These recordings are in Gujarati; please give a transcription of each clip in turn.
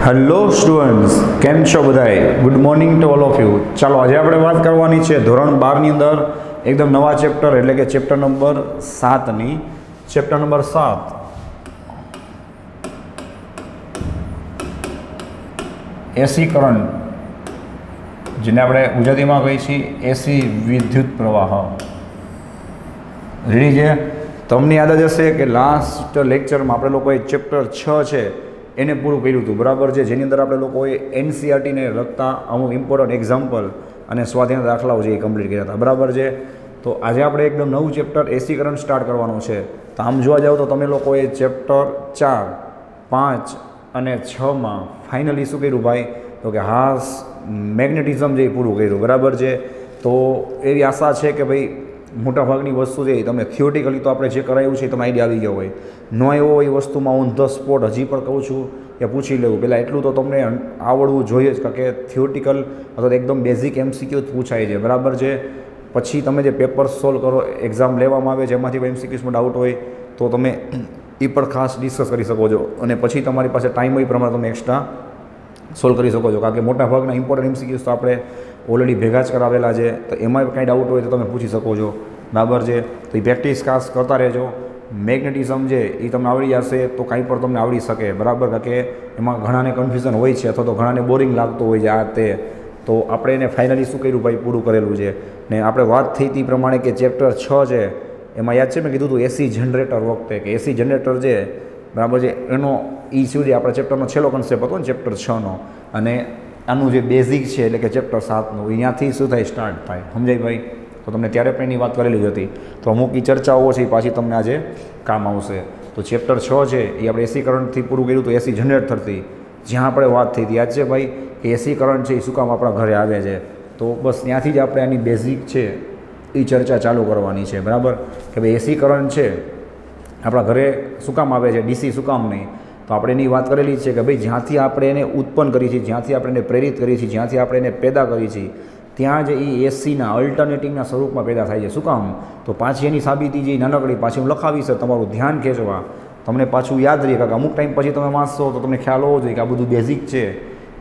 હેલો સ્ટુડન્ટ્સ, કેમ છો બધાય? Good morning to all of you. ચાલો, આજે આપણે વાત કરવાની છે ધોરણ 12ની અંદર એકદમ નવા ચેપ્ટર એટલે કે ચેપ્ટર નંબર 7ની. ચેપ્ટર નંબર 7 એસી કરંટ, જેને આપણે ગુજરાતીમાં કહીએ છીએ એસી વિદ્યુત પ્રવાહ. રેડી છે? તમને યાદ જ હશે કે લાસ્ટ લેક્ચરમાં આપણે લોકોએ ચેપ્ટર 6 છે એને પૂરું કર્યું હતું, બરાબર છે, જેની અંદર આપણે લોકોએ એનસીઆરટીને લગતા અમુક ઇમ્પોર્ટન્ટ એક્ઝામ્પલ અને સ્વાધ્યાય દાખલાઓ જે કમ્પ્લીટ કર્યા હતા, બરાબર છે. તો આજે આપણે એકદમ નવું ચેપ્ટર એસી કરંટ સ્ટાર્ટ કરવાનું છે. તો આમ જોવા જાવ તો તમે લોકોએ ચેપ્ટર 4, 5 અને 6માં ફાઇનલી શું કર્યું ભાઈ? તો કે હાસ મેગ્નેટિઝમ જે પૂરું કર્યું, બરાબર છે. તો એવી આશા છે કે ભાઈ મોટાભાગની વસ્તુ છે તમને થિયોરિટિકલી તો આપણે જે કરાયું છે તમે આઈડિયા આવી ગયો હોય. ન એવો એ વસ્તુમાં ઓન ધ સ્પોટ હજી પણ કહું છું કે પૂછી લેવું પહેલાં, એટલું તો તમને આવડવું જોઈએ જ, કારણ કે થિયોરિટિકલ અથવા એકદમ બેઝિક એમસીક્યુ પૂછાય છે, બરાબર છે. પછી તમે જે પેપર સોલ્વ કરો, એક્ઝામ લેવામાં આવે છે એમાંથી એમસીક્યુઝમાં ડાઉટ હોય તો તમે એ પણ ખાસ ડિસ્કસ કરી શકો છો, અને પછી તમારી પાસે ટાઈમ હોય એ પ્રમાણે તમે એક્સ્ટ્રા સોલ્વ કરી શકો છો, કારણ કે મોટાભાગના ઇમ્પોર્ટન્ટ એમસીક્યુઝ તો આપણે ઓલરેડી ભેગા જ કરાવેલા છે. તો એમાં કાંઈ ડાઉટ હોય તો તમે પૂછી શકો છો, બરાબર છે. તો એ પ્રેક્ટિસ ખાસ કરતા રહેજો. મેગ્નેટિઝમ છે એ તમને આવડી જશે તો કાંઈ પણ તમને આવડી શકે, બરાબર, કારણ કે એમાં ઘણાને કન્ફ્યુઝન હોય છે અથવા તો ઘણાને બોરિંગ લાગતું હોય છે આ તે. તો આપણે એને ફાઇનલી શું કર્યું ભાઈ? પૂરું કરેલું છે. ને આપણે વાત થઈ તે પ્રમાણે કે ચેપ્ટર 6 છે એમાં યાદ છે મેં કીધું હતું એસી જનરેટર વખતે કે એસી જનરેટર છે, બરાબર છે, એનો એ શું છે આપણા ચેપ્ટરનો છેલ્લો કન્સેપ્ટ હતો ને ચેપ્ટર 6નો, અને આનું જે બેઝિક છે એટલે કે ચેપ્ટર 7નું અહીંયાથી શું થાય? સ્ટાર્ટ થાય. સમજાય ભાઈ? તો તમને ત્યારે પણ એની વાત કરેલી જ હતી. તો અમુક એ ચર્ચાઓ છે એ પાછી તમને આજે કામ આવશે. તો ચેપ્ટર 6 છે એ આપણે એસી કરંટથી પૂરું કર્યું હતું, એસી જનરેટરથી, જ્યાં આપણે વાત થઈ હતી યાદ છે ભાઈ કે એસી કરંટ છે એ શું કામ આપણા ઘરે આવે છે? તો બસ ત્યાંથી જ આપણે આની બેઝિક છે એ ચર્ચા ચાલુ કરવાની છે, બરાબર, કે ભાઈ એસી કરંટ છે આપણા ઘરે શું કામ આવે છે, ડીસી શું કામ નહીં? તો આપણે એની વાત કરેલી છે કે ભાઈ જ્યાંથી આપણે એને ઉત્પન્ન કરી છીએ, જ્યાંથી આપણે એને પ્રેરિત કરી છીએ, જ્યાંથી આપણે એને પેદા કરી છીએ, ત્યાં જ એ એસીના અલ્ટરનેટિંગના સ્વરૂપમાં પેદા થાય છે. શું કામ? તો પાછી એની સાબિતી જે નાનકડી પાછી હું લખાવીશ, તમારું ધ્યાન ખેંચવા, તમને પાછું યાદ રહે, કારણ કે અમુક ટાઈમ પછી તમે વાંચશો તો તમને ખ્યાલ હોવો જોઈએ કે આ બધું બેઝિક છે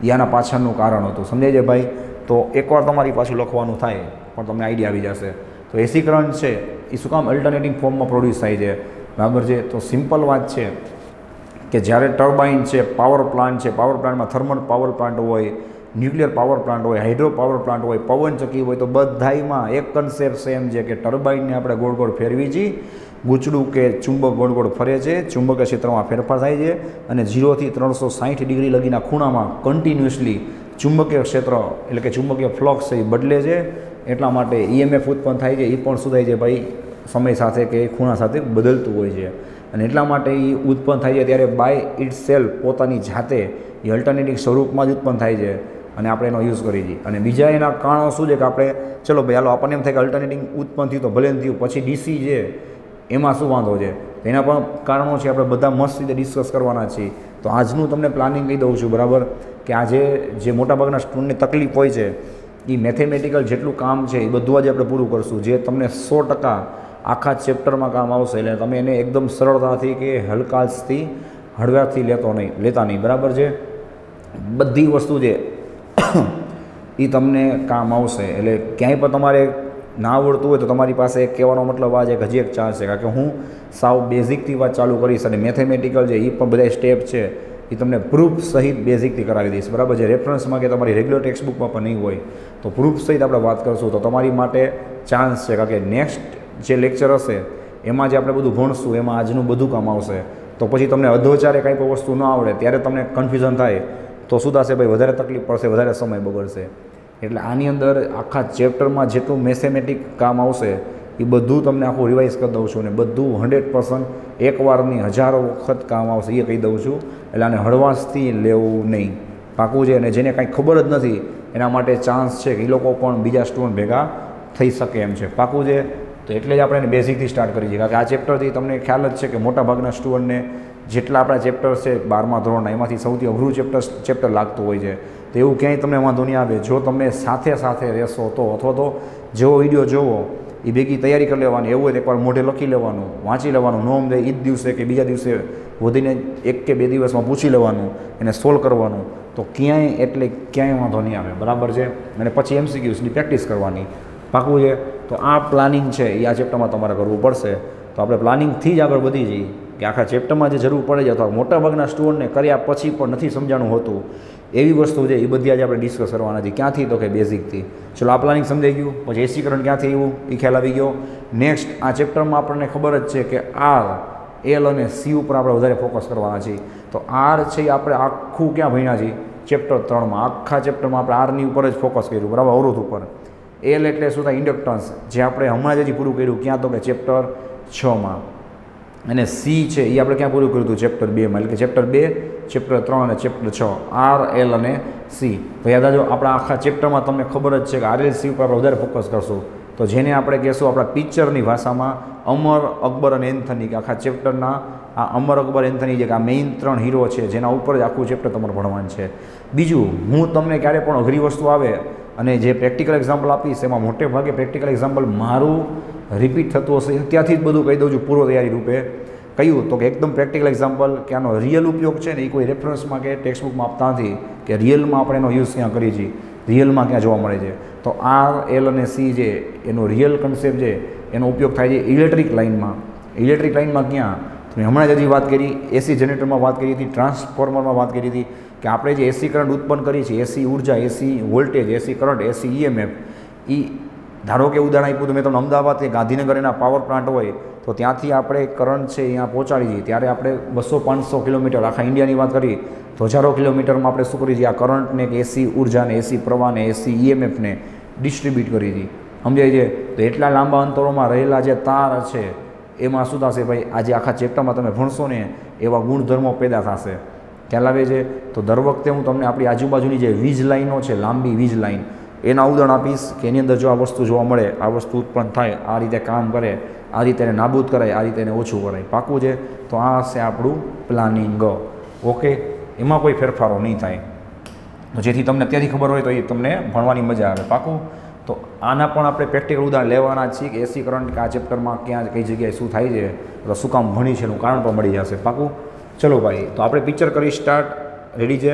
એ આના પાછળનું કારણ હતું. સમજાય છે ભાઈ? તો એકવાર તમારી પાછું લખવાનું થાય પણ તમને આઈડિયા આવી જશે. તો એસી કરંટ છે એ શું કામ અલ્ટરનેટિંગ ફોર્મમાં પ્રોડ્યુસ થાય છે, બરાબર છે. તો સિમ્પલ વાત છે કે જ્યારે ટર્બાઇન છે, પાવર પ્લાન્ટ છે, પાવર પ્લાન્ટમાં થર્મલ પાવર પ્લાન્ટ હોય, ન્યુક્લિયર પાવર પ્લાન્ટ હોય, હાઇડ્રો પાવર પ્લાન્ટ હોય, પવનચક્કી હોય, તો બધામાં એક કન્સેપ્ટ સેમ છે કે ટર્બાઇનને આપણે ગોળ ગોળ ફેરવી છીએ, ગૂંચડું કે ચુંબક ગોળ ગોળ ફરે છે, ચુંબકીય ક્ષેત્રમાં ફેરફાર થાય છે, અને 0થી 360 ડિગ્રી લગીના ખૂણામાં કન્ટિન્યુઅસલી ચુંબકીય ક્ષેત્ર એટલે કે ચુંબકીય ફ્લક્સ છે એ બદલે છે. એટલા માટે ઈએમએફ ઉત્પન્ન થાય છે, એ પણ શું થાય છે ભાઈ? સમય સાથે કે ખૂણા સાથે બદલતું હોય છે, અને એટલા માટે એ ઉત્પન્ન થાય છે ત્યારે બાય ઇટ સેલ્ફ પોતાની જાતે એ અલ્ટરનેટિવ સ્વરૂપમાં જ ઉત્પન્ન થાય છે, અને આપણે એનો યુઝ કરીએ છીએ. અને બીજા એના કારણો શું છે કે આપણે ચલો ભાઈ હાલો આપણને એમ થાય કે અલ્ટરનેટિવ ઉત્પન્ન થયું તો ભલે થયું, પછી ડીસી છે એમાં શું વાંધો છે? એના પણ કારણો છે, આપણે બધા મસ્ત રીતે ડિસ્કસ કરવાના છીએ. તો આજનું તમને પ્લાનિંગ કહી દઉં છું, બરાબર, કે આજે જે મોટાભાગના સ્ટુડન્ટની તકલીફ હોય છે એ મેથેમેટિકલ જેટલું કામ છે એ બધું આજે આપણે પૂરું કરશું, જે તમને 100% આખા ચેપ્ટરમાં કામ આવશે. એટલે તમે એને એકદમ સરળતાથી કે હલકાશથી હળવાથી લેતા નહીં, બરાબર છે. બધી વસ્તુ છે એ તમને કામ આવશે. એટલે ક્યાંય પણ તમારે ના આવડતું હોય તો તમારી પાસે કહેવાનો મતલબ આ છે કે હજી એક ચાન્સ છે, કારણ કે હું સાવ બેઝિકથી વાત ચાલુ કરીશ, અને મેથેમેટિકલ છે એ પણ બધા સ્ટેપ છે એ તમને પ્રૂફ સહિત બેઝિકથી કરાવી દઈશ, બરાબર છે. રેફરન્સમાં કે તમારી રેગ્યુલર ટેક્સ્ટબુકમાં પણ નહીં હોય તો પ્રૂફ સહિત આપણે વાત કરશું. તો તમારી માટે ચાન્સ છે, કારણ કે નેક્સ્ટ જે લેક્ચર હશે એમાં જે આપણે બધું ભણશું એમાં આજનું બધું કામ આવશે. તો પછી તમને અધોચારે કાંઈ પણ વસ્તુ ન આવડે ત્યારે તમને કન્ફ્યુઝન થાય તો શું થશે ભાઈ? વધારે તકલીફ પડશે, વધારે સમય બગડશે. એટલે આની અંદર આખા ચેપ્ટરમાં જેટલું મેથેમેટિક કામ આવશે એ બધું તમને આખું રિવાઇઝ કરી દઉં છું, અને બધું 100% એકવારની 1000 વખત કામ આવશે એ કહી દઉં છું. એટલે આને હળવાશથી લેવું નહીં, પાકું છે. અને જેને કાંઈ ખબર જ નથી એના માટે ચાન્સ છે કે એ લોકો પણ બીજા સ્ટુડન્ટ ભેગા થઈ શકે એમ છે, પાકું છે. તો એટલે જ આપણે એને બેઝિકથી સ્ટાર્ટ કરીએ છીએ, કારણ કે આ ચેપ્ટરથી તમને ખ્યાલ જ છે કે મોટાભાગના સ્ટુડન્ટને જેટલા આપણા ચેપ્ટર્સ છે 12મા ધોરણના એમાંથી સૌથી અઘરું ચેપ્ટર લાગતું હોય છે. તો એવું ક્યાંય તમને વાંધો નહીં આવે જો તમે સાથે રહેશો તો, અથવા તો જેવો વિડીયો જોવો એ ભેગી તૈયારી કરી લેવાની. એવું હોય તો એકવાર મોઢે લખી લેવાનું, વાંચી લેવાનું, ન સમજાય એ જ દિવસે કે બીજા દિવસે વધીને 1 કે 2 દિવસમાં પૂછી લેવાનું, એને સોલ્વ કરવાનું. તો ક્યાંય વાંધો નહીં આવે, બરાબર છે. અને પછી MCQsની પ્રેક્ટિસ કરવાની. પાકું છે. તો આ પ્લાનિંગ છે એ આ ચેપ્ટરમાં તમારે કરવું પડશે. તો આપણે પ્લાનિંગથી જ આગળ વધી જઈએ કે આખા ચેપ્ટરમાં જે જરૂર પડે છે અથવા મોટાભાગના સ્ટુડન્ટને કર્યા પછી પણ નથી સમજાણું હોતું એવી વસ્તુ છે એ બધી આજે આપણે ડિસ્કસ કરવાના છે. ક્યાંથી? તો કે બેઝિકથી. ચલો આ પ્લાનિંગ સમજાઈ ગયું. પછી એસી કરંટ ક્યાંથી આવ્યું એ ખ્યાલ આવી ગયો. નેક્સ્ટ આ ચેપ્ટરમાં આપણને ખબર જ છે કે આર, એલ અને સી ઉપર આપણે વધારે ફોકસ કરવાના છીએ. તો આર છે એ આપણે આખું ક્યાં ભણ્યા છીએ? ચેપ્ટર 3માં. આખા ચેપ્ટરમાં આપણે આરની ઉપર જ ફોકસ કર્યું, બરાબર, અવરોધ ઉપર. એલ એટલે શું થાય? ઇન્ડક્ટન્સ, જે આપણે હમણાં જ પૂરું કર્યું. ક્યાં? તો કે ચેપ્ટર 6માં. અને સી છે એ આપણે ક્યાં પૂરું કર્યું હતું? ચેપ્ટર 2માં. એટલે કે ચેપ્ટર 2, ચેપ્ટર 3 અને ચેપ્ટર 6. આર, એલ અને સી. તો યાદ રાખજો, આપણા આખા ચેપ્ટરમાં તમને ખબર જ છે કે આર, એલ, સી ઉપર આપણે વધારે ફોકસ કરશું. તો જેને આપણે કહેશું આપણા પિક્ચરની ભાષામાં અમર, અકબર અને એન્થની, કે આખા ચેપ્ટરના આ અમર, અકબર, એન્થની જે આ મેઇન 3 હીરો છે જેના ઉપર જ આખું ચેપ્ટર તમારે ભણવાનું છે. બીજું, હું તમને ક્યારે પણ અઘરી વસ્તુ આવે અને જે પ્રેક્ટિકલ એક્ઝામ્પલ આપીશ એમાં મોટે ભાગે પ્રેક્ટિકલ એક્ઝામ્પલ મારું રિપીટ થતું હશે, ત્યાંથી જ બધું કહી દઉં છું પૂર્વ તૈયારી રૂપે. કયું? તો કે એકદમ પ્રેક્ટિકલ એક્ઝામ્પલ, કે આનો રિયલ ઉપયોગ છે ને એ કોઈ રેફરન્સમાં કે ટેક્સ્ટબુકમાં આપતા નથી, કે રિયલમાં આપણે એનો યુઝ ક્યાં કરીએ છીએ, રિયલમાં ક્યાં જોવા મળે છે. તો આર, એલ અને સી જે એનો રિયલ કન્સેપ્ટ છે એનો ઉપયોગ થાય છે ઇલેક્ટ્રિક લાઇનમાં. ઇલેક્ટ્રિક લાઇનમાં ક્યાં? તો હમણાં જ હજી વાત કરી, એસી જનરેટરમાં વાત કરી હતી, ટ્રાન્સફોર્મરમાં વાત કરી હતી કે આપણે જે એસી કરંટ ઉત્પન્ન કરીએ છીએ, એસી ઉર્જા, એસી વોલ્ટેજ, એસી કરંટ, એસી EMF, એ ધારો કે ઉદાહરણ આપ્યું તો મેં તમને અમદાવાદ કે ગાંધીનગર એના પાવર પ્લાન્ટ હોય તો ત્યાંથી આપણે કરંટ છે અહીંયા પહોંચાડી દઈએ ત્યારે આપણે 200-500 કિલોમીટર, આખા ઇન્ડિયાની વાત કરીએ તો હજારો કિલોમીટરમાં આપણે શું કરીએ છીએ? આ કરંટને, કે એસી ઉર્જાને, એસી પ્રવાહને, એસી EMFને ડિસ્ટ્રીબ્યુટ કરી દઈએ. સમજાય છે? તો એટલા લાંબા અંતરોમાં રહેલા જે તાર છે એમાં શું થશે ભાઈ? આજે આખા ચેપ્ટરમાં તમે ભણશો ને એવા ગુણધર્મો પેદા થશે. ખ્યાલ આવે છે? તો દર વખતે હું તમને આપણી આજુબાજુની જે વીજ લાઈનો છે, લાંબી વીજ લાઈન, એના ઉદાહરણ આપીશ કે એની અંદર જો આ વસ્તુ જોવા મળે, આ વસ્તુ ઉત્પન્ન થાય, આ રીતે કામ કરે, આ રીતે એને નાબૂદ કરાય, આ રીતે એને ઓછું કરાય. પાકું છે? તો આ હશે આપણું પ્લાનિંગ. ઓકે, એમાં કોઈ ફેરફારો નહીં થાય. તો જેથી તમને અત્યારથી ખબર હોય તો એ તમને ભણવાની મજા આવે. પાકું? તો આના પણ આપણે પ્રેક્ટિકલ ઉદાહરણ લેવાના છીએ કે એસી કરંટ કે આ ચેપ્ટરમાં ક્યાં કઈ જગ્યાએ શું થાય છે, તો શું કામ ભણી છે એનું કારણ પણ મળી જશે. પાકું? ચલો ભાઈ, તો આપણે પિક્ચર કરી સ્ટાર્ટ. રેડી છે?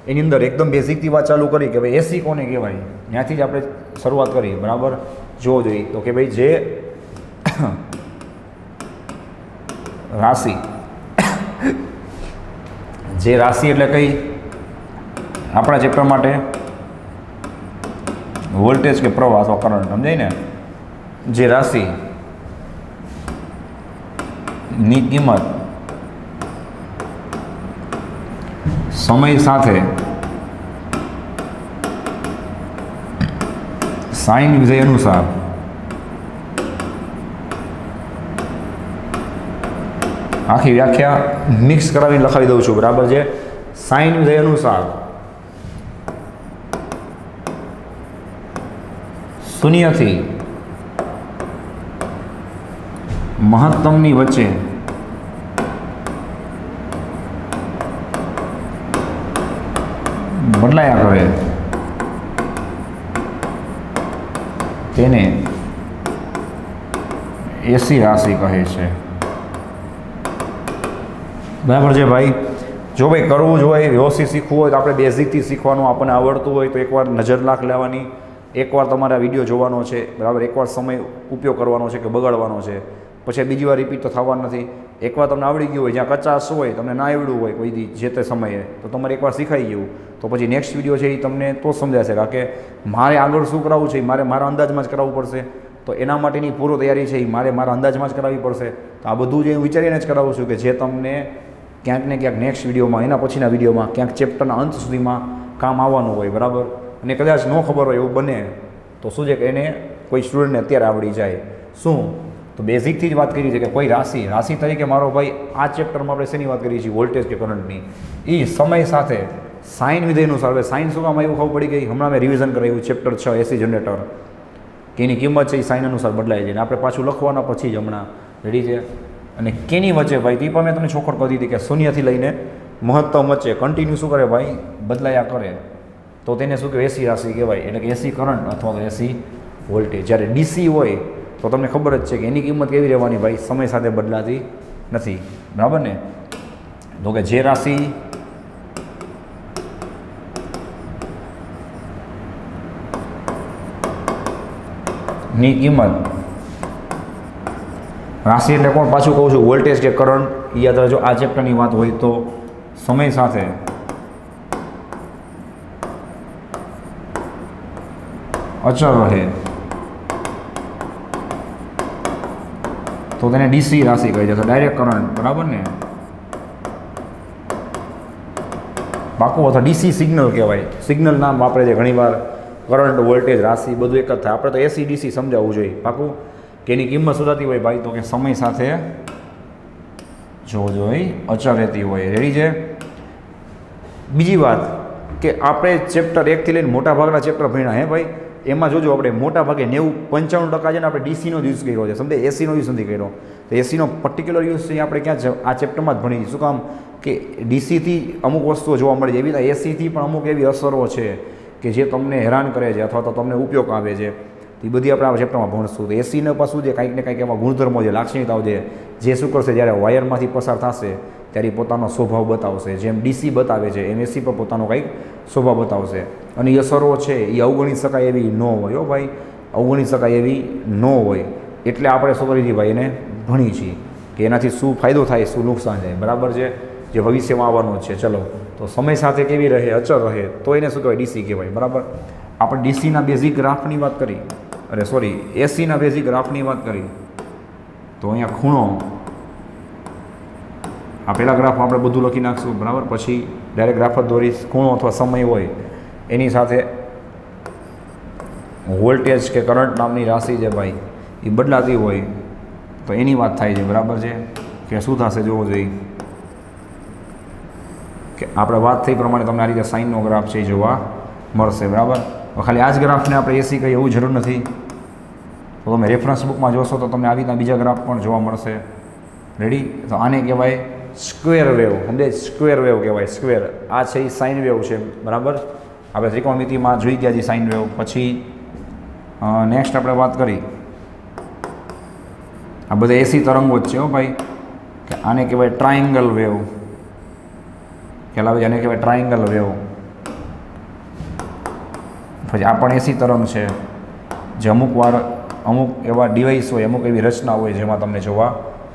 એની અંદર એકદમ બેઝિકથી વાત ચાલુ કરી કે ભાઈ એસી કોને કહેવાય, ત્યાંથી જ આપણે શરૂઆત કરી. બરાબર? જોવો જોઈએ તો કે ભાઈ જે રાશિ, જે રાશિ એટલે કઈ? આપણા ચેપ્ટર માટે વોલ્ટેજ કે પ્રવાહ અથવા કરંટ, સમજાય ને? જે રાશિ ની કિંમત સમય સાથે સાઇન વિધેય અનુસાર આખી વ્યાખ્યા મિક્સ કરાવીને લખાવી દઉં છું. બરાબર છે? સાઇન વિધેય અનુસાર શૂન્યથી મહત્તમની વચ્ચે બદલાયા કરે તેને એસી રાશિ કહે છે. બરાબર છે ભાઈ? જો ભાઈ કરવું જ હોય, વ્યવસ્થિત શીખવું હોય તો આપણે બેઝિકથી શીખવાનું. આપણને આવડતું હોય તો એકવાર નજર નાખ લેવાની, એકવાર તમારે આ વિડીયો જોવાનો છે, બરાબર, એકવાર સમય ઉપયોગ કરવાનો છે કે બગાડવાનો છે, પછી બીજી વાર રિપીટ તો થવાનું નથી. એકવાર તમને આવડી ગયું હોય, જ્યાં કચાશ હોય, તમને ના આવડ્યું હોય કોઈ જે તે સમયે, તો તમારે એકવાર શીખાઈ ગયું તો પછી નેક્સ્ટ વિડીયો છે એ તમને તો સમજાશે કે મારે આગળ શું કરાવવું છે, મારે મારા અંદાજમાં જ કરાવવું પડશે. તો એના માટેની પૂર્વ તૈયારી છે એ મારે મારા અંદાજમાં જ કરાવવી પડશે. તો આ બધું જે હું વિચારીને જ કરાવું છું કે જે તમને ક્યાંક ને ક્યાંક નેક્સ્ટ વિડીયોમાં, એના પછીના વિડીયોમાં, ક્યાંક ચેપ્ટરના અંત સુધીમાં કામ આવવાનું હોય. બરાબર? અને કદાચ ન ખબર હોય એવું બને તો શું છે કે એને કોઈ સ્ટુડન્ટને અત્યારે આવડી જાય. શું? તો બેઝિકથી જ વાત કરી છે કે કોઈ રાશિ તરીકે મારો ભાઈ આ ચેપ્ટરમાં આપણે શેની વાત કરીએ છીએ? વોલ્ટેજ કે કરંટની. એ સમય સાથે સાઇન વિધેય અનુસાર. હવે સાઇન શું કામ આવ્યું ખબર પડી ગઈ? હમણાં મેં રિવિઝન કરાવ્યું ચેપ્ટર 6 એસી જનરેટર, કે એની કિંમત છે એ સાઇન અનુસાર બદલાય છે. અને આપણે પાછું લખવાના પછી જ હમણાં. રેડી છે? અને કેની વચ્ચે ભાઈ તે પણ મેં તમને ચોખવટ કરી દીધી કે શૂન્યથી લઈને મહત્તમ વચ્ચે કન્ટિન્યુ શું કરે ભાઈ? બદલાયા કરે. તો તેને શું કહેવાય? એસી રાશિ કહેવાય. એટલે કે એસી કરંટ અથવા તો એસી વોલ્ટેજ. જ્યારે ડીસી હોય તો તમને ખબર જ છે કે એની કિંમત કેવી રહેવાની ભાઈ, સમય સાથે બદલાતી નથી, બરાબર ને. તો કે જે રાશિ ની કિંમત, રાશિ એટલે કોણ, પાછું કહું છું વોલ્ટેજ કે કરંટ, યાદ રાખજો આ ચેપ્ટરની વાત હોય તો સમય સાથે અચળ રહે તો તેને ડીસી રાશિ કહી જશે, ડાયરેક્ટ કરંટ, બરાબર ને, પાકું. અથવા ડીસી સિગ્નલ કહેવાય, સિગ્નલ નામ વાપરે છે ઘણીવાર, કરંટ, વોલ્ટેજ, રાશિ બધું એક જ થાય. આપણે તો એસી ડીસી સમજાવવું જોઈએ, પાકું. કે એની કિંમત શું થતી હોય ભાઈ, તો કે સમય સાથે જોઈ અચળ રહેતી હોય. રેડી છે. બીજી વાત કે આપણે ચેપ્ટર 1 થી લઈને મોટા ભાગના ચેપ્ટર ભણ્યા હે ભાઈ, એમાં જોજો આપણે મોટા ભાગે 90-95% છે ને આપણે ડીસીનો જ યુઝ કર્યો છે, સમજે, એસીનો યુઝ નથી કર્યો. તો એસીનો પર્ટિક્યુલર યુઝ છે આપણે ક્યાં આ ચેપ્ટરમાં જ ભણી. શું કામ કે ડીસીથી અમુક વસ્તુઓ જોવા મળે છે, એવી રીતે એસીથી પણ અમુક એવી અસરો છે કે જે તમને હેરાન કરે છે અથવા તો તમને ઉપયોગ આવે છે, એ બધી આપણે આ ચેપ્ટરમાં ભણશું. તો એસીને પાછું જે કંઈક ને કંઈક એવા ગુણધર્મો છે, લાક્ષણિકતાઓ છે, જે શું કરશે, જ્યારે વાયરમાંથી પસાર થશે ત્યારે પોતાનો સ્વભાવ બતાવશે. જેમ ડીસી બતાવે છે એમ એસી પર પોતાનો કંઈક સ્વભાવ બતાવશે. અને એ અસરો છે એ અવગણી શકાય એવી ન હોય, હો ભાઈ, અવગણી શકાય એવી ન હોય. એટલે આપણે શું કરી ભાઈ એને ભણી છીએ કે એનાથી શું ફાયદો થાય, શું નુકસાન થાય, બરાબર છે, જે ભવિષ્યમાં આવવાનું છે. ચલો, તો સમય સાથે કેવી રહે, અચળ રહે, તો એને શું કહેવાય, ડીસી કહેવાય, બરાબર. આપણે ડીસીના બેઝિક ગ્રાફની વાત કરી, અરે સોરી, એસીના બેઝિક ગ્રાફની વાત કરી, તો અહીંયા ખૂણો, આ પહેલાં ગ્રાફ આપણે બધું લખી નાખશું, બરાબર, પછી ડાયરેક્ટ ગ્રાફ જ દોરીશ. ખૂણો અથવા સમય હોય એની સાથે વોલ્ટેજ કે કરંટ નામની રાશિ છે ભાઈ, એ બદલાતી હોય તો એની વાત થાય છે, બરાબર છે. કે શું થશે જોવું જોઈએ કે આપણે વાત થઈ પ્રમાણે તમને આ રીતે સાઇનનો ગ્રાફ છે એ જોવા મળશે, બરાબર. ખાલી આ જ ગ્રાફને આપણે એસી કહીએ એવું જરૂર નથી. તો તમે રેફરન્સ બુકમાં જોશો તો તમને આવી રીતના બીજા ગ્રાફ પણ જોવા મળશે. રેડી. તો આને કહેવાય સ્ક્વેર વેવ, સમજે, સ્ક્વેર વેવ કહેવાય, સ્ક્વેર. આ છે એ સાઇન વેવ છે, બરાબર. આપણે ત્રિકોણમિતિમાં જોઈ ગયા છીએ સાઇન વેવ. પછી નેક્સ્ટ આપણે વાત કરી, આ બધા એસી તરંગો જ છે, હો ભાઈ, કે આને કહેવાય ટ્રાયંગલ વેવ, ખ્યાલ આવે છે, આને કહેવાય ટ્રાયંગલ વેવ. પછી આ પણ એસી તરંગ છે, જે અમુક વાર અમુક એવા ડિવાઇસ હોય, અમુક એવી રચના હોય જેમાં તમને જોવા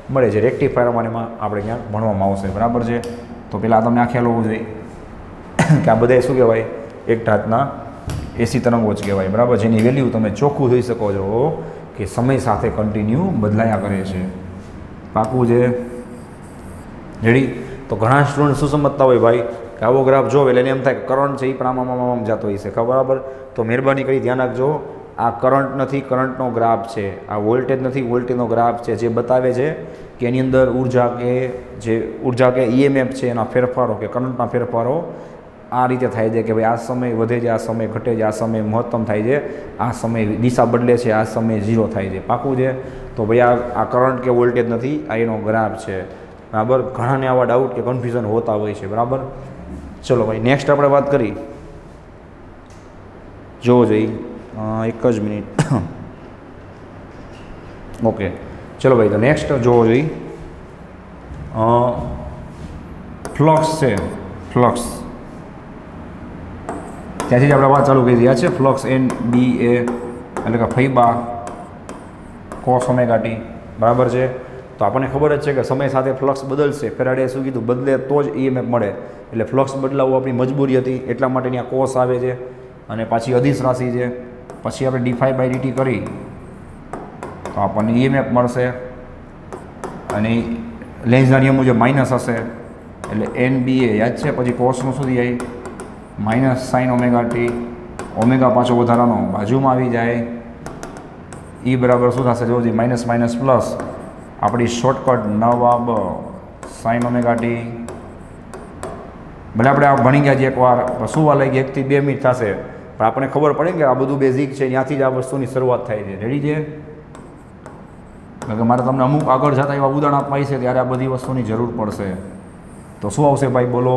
મળે છે. રેક્ટિફાયરમાં એમાં આપણે ક્યાંક ભણવામાં આવશે, બરાબર છે. તો પહેલાં તમને આ ખ્યાલ હોવો જોઈએ કે આ બધા શું કહેવાય, એક જાતના એસી તરંગો જ કહેવાય, બરાબર, જેની વેલ્યુ તમે ચોખ્ખું જોઈ શકો છો કે સમય સાથે કન્ટિન્યુ બદલાયા કરે છે. પાકું છે. રેડી. તો ઘણા સ્ટુડન્ટ શું સમજતા હોય ભાઈ કે આવો ગ્રાફ જોવે એટલે એને એમ થાય કે કરંટ છે એ પણ આમ જતો હોય છે, બરાબર. તો મહેરબાની કરી ધ્યાન રાખજો, આ કરંટ નથી, કરંટનો ગ્રાફ છે. આ વોલ્ટેજ નથી, વોલ્ટેજનો ગ્રાફ છે, જે બતાવે છે કે એની અંદર ઉર્જા કે ઈએમએફ છે એના ફેરફારો કે કરંટના ફેરફારો આ રીતે થાય છે કે ભાઈ આ સમય વધે છે, આ સમય ઘટે છે, આ સમય મહત્તમ થાય છે, આ સમય દિશા બદલે છે, આ સમય ઝીરો થાય છે. પાકું છે. તો ભાઈ આ કરંટ કે વોલ્ટેજ નથી, આ એનો ગ્રાફ છે, બરાબર. ઘણાને આવા ડાઉટ કે કન્ફ્યુઝન હોતા હોય છે, બરાબર. ચલો ભાઈ, નેક્સ્ટ આપણે વાત કરી, જોવો જોઈએ, એક જ મિનિટ. ઓકે, ચલો ભાઈ, તો નેક્સ્ટ જોવો જોઈએ, ફ્લક્સ છે, ફ્લક્સ. ત્યાંથી જ આપણે વાત ચાલુ કરી રહ્યા છે. ફ્લક્સ NBA એટલે કે ફૈબા કોસ ઓમેગા ટી, બરાબર છે. તો આપણને ખબર જ છે કે સમય સાથે ફ્લક્સ બદલશે. ફેરાડે શું કીધું, બદલે તો જ ઈએમએફ મળે. એટલે ફ્લક્સ બદલાવવું આપણી મજબૂરી હતી, એટલા માટે ત્યાં કોસ આવે છે. અને પાછી અધિશ રાશિ છે. પછી આપણે d∅dt કરી તો આપણને ઈએમએફ મળશે. અને લેન્ઝના નિયમ મુજબ માઇનસ હશે એટલે NBA યાદ છે. પછી કોસનું શું થઈ જાય, minus sine omega T, omega પાછો વધારાનો બાજુમાં આવી જાય. એ બરાબર શું થશે જોજી, માઇનસ માઇનસ પ્લસ, આપણી શોર્ટકટ નવાબ સાઇન ઓમેગા ટી. ભલે આપણે આ ભણી ગયા છીએ એકવાર, શું આ લાગી 1 થી 2 મિનિટ થશે, પણ આપણને ખબર પડે કે આ બધું બેઝિક છે, ત્યાંથી જ આ વસ્તુની શરૂઆત થાય છે. રેડી છે. એટલે મારે તમને અમુક આગળ જતા એવા ઉદાહરણ આપવા છે ત્યારે આ બધી વસ્તુની જરૂર પડશે. તો શું આવશે ભાઈ, બોલો.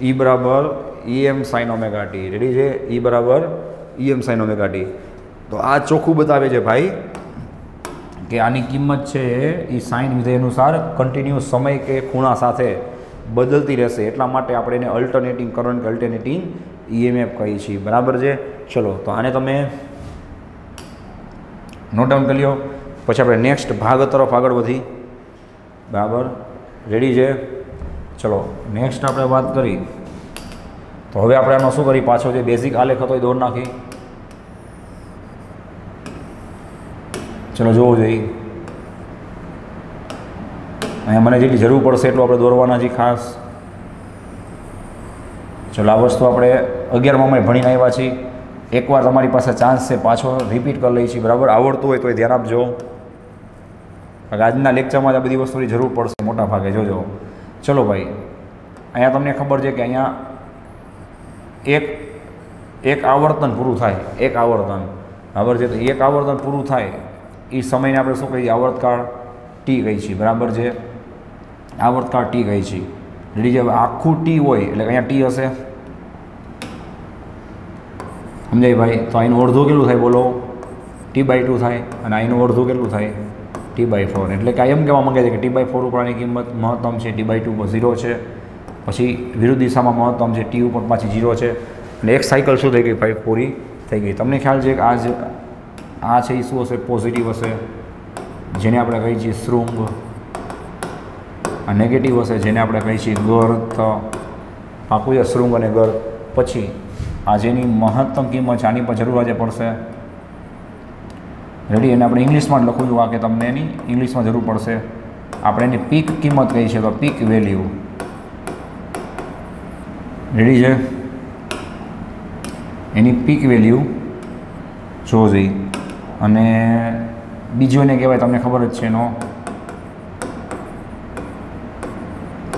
E બરાબર EM sine omega T. Ready છે. E બરાબર EM સાઇન ઓમેગા ટી. તો આ ચોખ્ખું બતાવે છે ભાઈ કે આની કિંમત છે એ સાઇન વિધેય અનુસાર કન્ટિન્યુઅસ સમય કે ખૂણા સાથે બદલતી રહેશે, એટલા માટે આપણે એને અલ્ટરનેટિંગ કરંટ કે અલ્ટરનેટિંગ EMF કહીએ છીએ, બરાબર છે. ચલો તો આને તમે નોટ ડાઉન કરી લો. પછી આપણે નેક્સ્ટ ભાગ તરફ આગળ વધી, બરાબર, રેડી છે. ચલો નેક્સ્ટ આપણે વાત કરી તો હવે આપણે આમાં શું કરી, પાછો જે બેઝિક આલેખ હતો એ દોર નાખી. ચલો જોવું જોઈએ, અહીંયા મને જેટલી જરૂર પડશે એટલું આપણે દોરવાના છીએ ખાસ. ચલો આ વસ્તુ આપણે 11માં ભણીને આવ્યા છીએ. એકવાર તમારી પાસે ચાન્સ છે, પાછો રિપીટ કરી લઈએ છીએ, બરાબર. આવડતું હોય તો એ ધ્યાન આપજો, આજના લેક્ચરમાં જ આ બધી વસ્તુની જરૂર પડશે મોટા ભાગે, જોજો. ચલો ભાઈ, અહીંયા તમને ખબર છે કે અહીંયા એક આવર્તન પૂરું થાય, એક આવર્તન, બરાબર છે. તો એક આવર્તન પૂરું થાય એ સમયને આપણે શું કહીએ, આવર્તકાળ ટી કહીએ છીએ, બરાબર છે. આવર્તકાળ ટી કહીએ છીએ, રેડી છે. આખું ટી હોય એટલે અહીંયા ટી હશે, સમજાય ભાઈ. તો અહીંનું અડધું કેટલું થાય બોલો, T/2 થાય, અને અહીંનું અડધું કેટલું થાય, T/4. એટલે કે એમ કહેવા માંગે છે કે T/4 ઉપર આની કિંમત મહત્તમ છે, T/2 ઉપર 0 છે, પછી વિરુદ્ધ દિશામાં મહત્તમ છે, T ઉપર પાછી 0 છે, અને એક સાયકલ શું થઈ ગઈ ભાઈ, પૂરી થઈ ગઈ. તમને ખ્યાલ છે કે આ છે એ શું હશે, પોઝિટિવ હશે, જેને આપણે કહીએ છીએ શૃંગ. આ નેગેટિવ હશે, જેને આપણે કહીએ છીએ ગર્ત. પાકું છે, શૃંગ અને ગર્ત. પછી આ જેની મહત્તમ કિંમત છે આની પર જરૂર આજે પડશે, રેડી. અને આપણે ઇંગ્લિશમાં જ લખું છું આ, કે તમને એની ઇંગ્લિશમાં જરૂર પડશે. આપણે એની પીક કિંમત કહીએ છીએ, તો પીક વેલ્યુ, રેડી છે. એની પીક વેલ્યુ જોવો જોઈએ. અને બીજું એને કહેવાય, તમને ખબર જ છે, એનો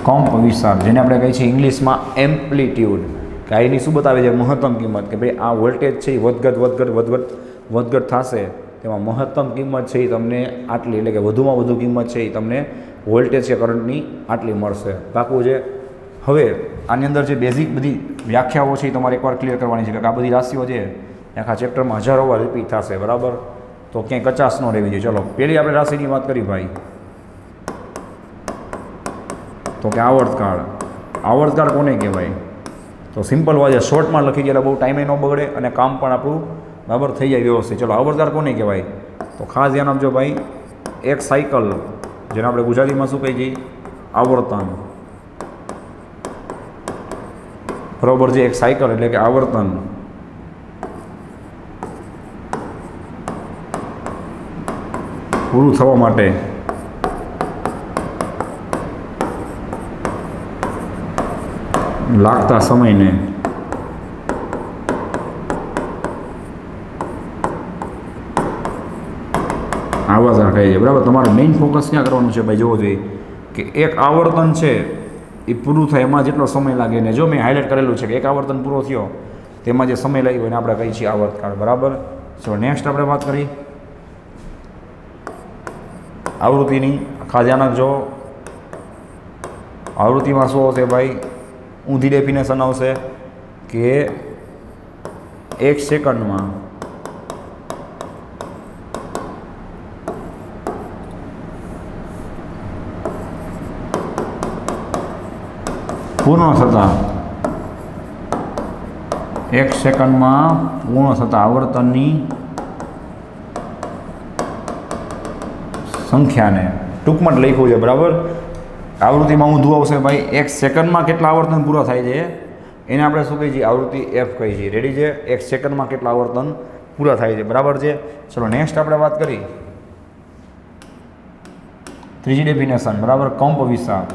કંપ વિસ્તાર, જેને આપણે કહીએ છીએ ઇંગ્લિશમાં એમ્પ્લિટ્યૂડ. કે એની શું બતાવે છે, મહત્તમ કિંમત, કે ભાઈ આ વોલ્ટેજ છે એ વધઘટ થશે, તેમાં મહત્તમ કિંમત છે એ તમને આટલી, એટલે કે વધુમાં વધુ કિંમત છે એ તમને વોલ્ટેજ કે કરંટની આટલી મળશે. પાકું છે. હવે આની અંદર જે બેઝિક બધી વ્યાખ્યાઓ છે એ તમારે એકવાર ક્લિયર કરવાની છે, કે આ બધી રાશિઓ છે આખા ચેપ્ટરમાં હજારો વાર રિપીટ થશે, બરાબર. તો ક્યાંય કચાશ ન રહેવી જોઈએ. ચલો પહેલી આપણે રાશિની વાત કરી ભાઈ, તો કે આવર્તકાળ. આવર્તકાળ કોને કહેવાય, તો સિમ્પલ વાત છે, શોર્ટમાં લખી ગયા, બહુ ટાઈમે ન બગડે અને કામ પણ આપણું બરાબર થઈ જાય વ્યવસ્થિત. ચલો આવર્તકાળ કોને કહેવાય, તો ખાસ ધ્યાન આપજો ભાઈ. એક સાયકલ, જેને આપણે ગુજરાતીમાં શું કહીએ છીએ, આવર્તન, બરાબર છે. એક સાયકલ એટલે કે આવર્તન પૂરું થવા માટે લાગતા સમયને આવર્તન કહે છે, બરાબર. તમારે મેઇન ફોકસ ક્યાં કરવાનું છે ભાઈ, જોવો જોઈએ કે એક આવર્તન છે એ પૂરું થાય એમાં જેટલો સમય લાગે ને, જો મેં હાઇલાઇટ કરેલું છે કે એક આવર્તન પૂરો થયો તેમાં જે સમય લાગ્યો એને આપણે કહીએ છીએ આવર્તકાળ, બરાબર. ચલો નેક્સ્ટ આપણે વાત કરી આવૃત્તિની. ખાસ ધ્યાન રાખજો, આવૃત્તિમાં શું આવશે ભાઈ, ઊંધી ડેફિનેશન આવશે કે 1 સેકન્ડમાં પૂર્ણ થતા, 1 સેકન્ડમાં પૂર્ણ થતા આવર્તનની સંખ્યાને ટૂંકમાં જ લખ્યું છે, બરાબર. આવૃત્તિમાં ઊંધું આવશે ભાઈ, 1 સેકન્ડમાં કેટલા આવર્તન પૂરા થાય છે એને આપણે શું કહીએ છીએ, આવૃત્તિ F કહીએ છીએ, રેડી છે. 1 સેકન્ડમાં કેટલા આવર્તન પૂરા થાય છે, બરાબર છે. ચલો નેક્સ્ટ આપણે વાત કરી ત્રીજી ડેફિનેશન, બરાબર, કંપ વિસ્તાર.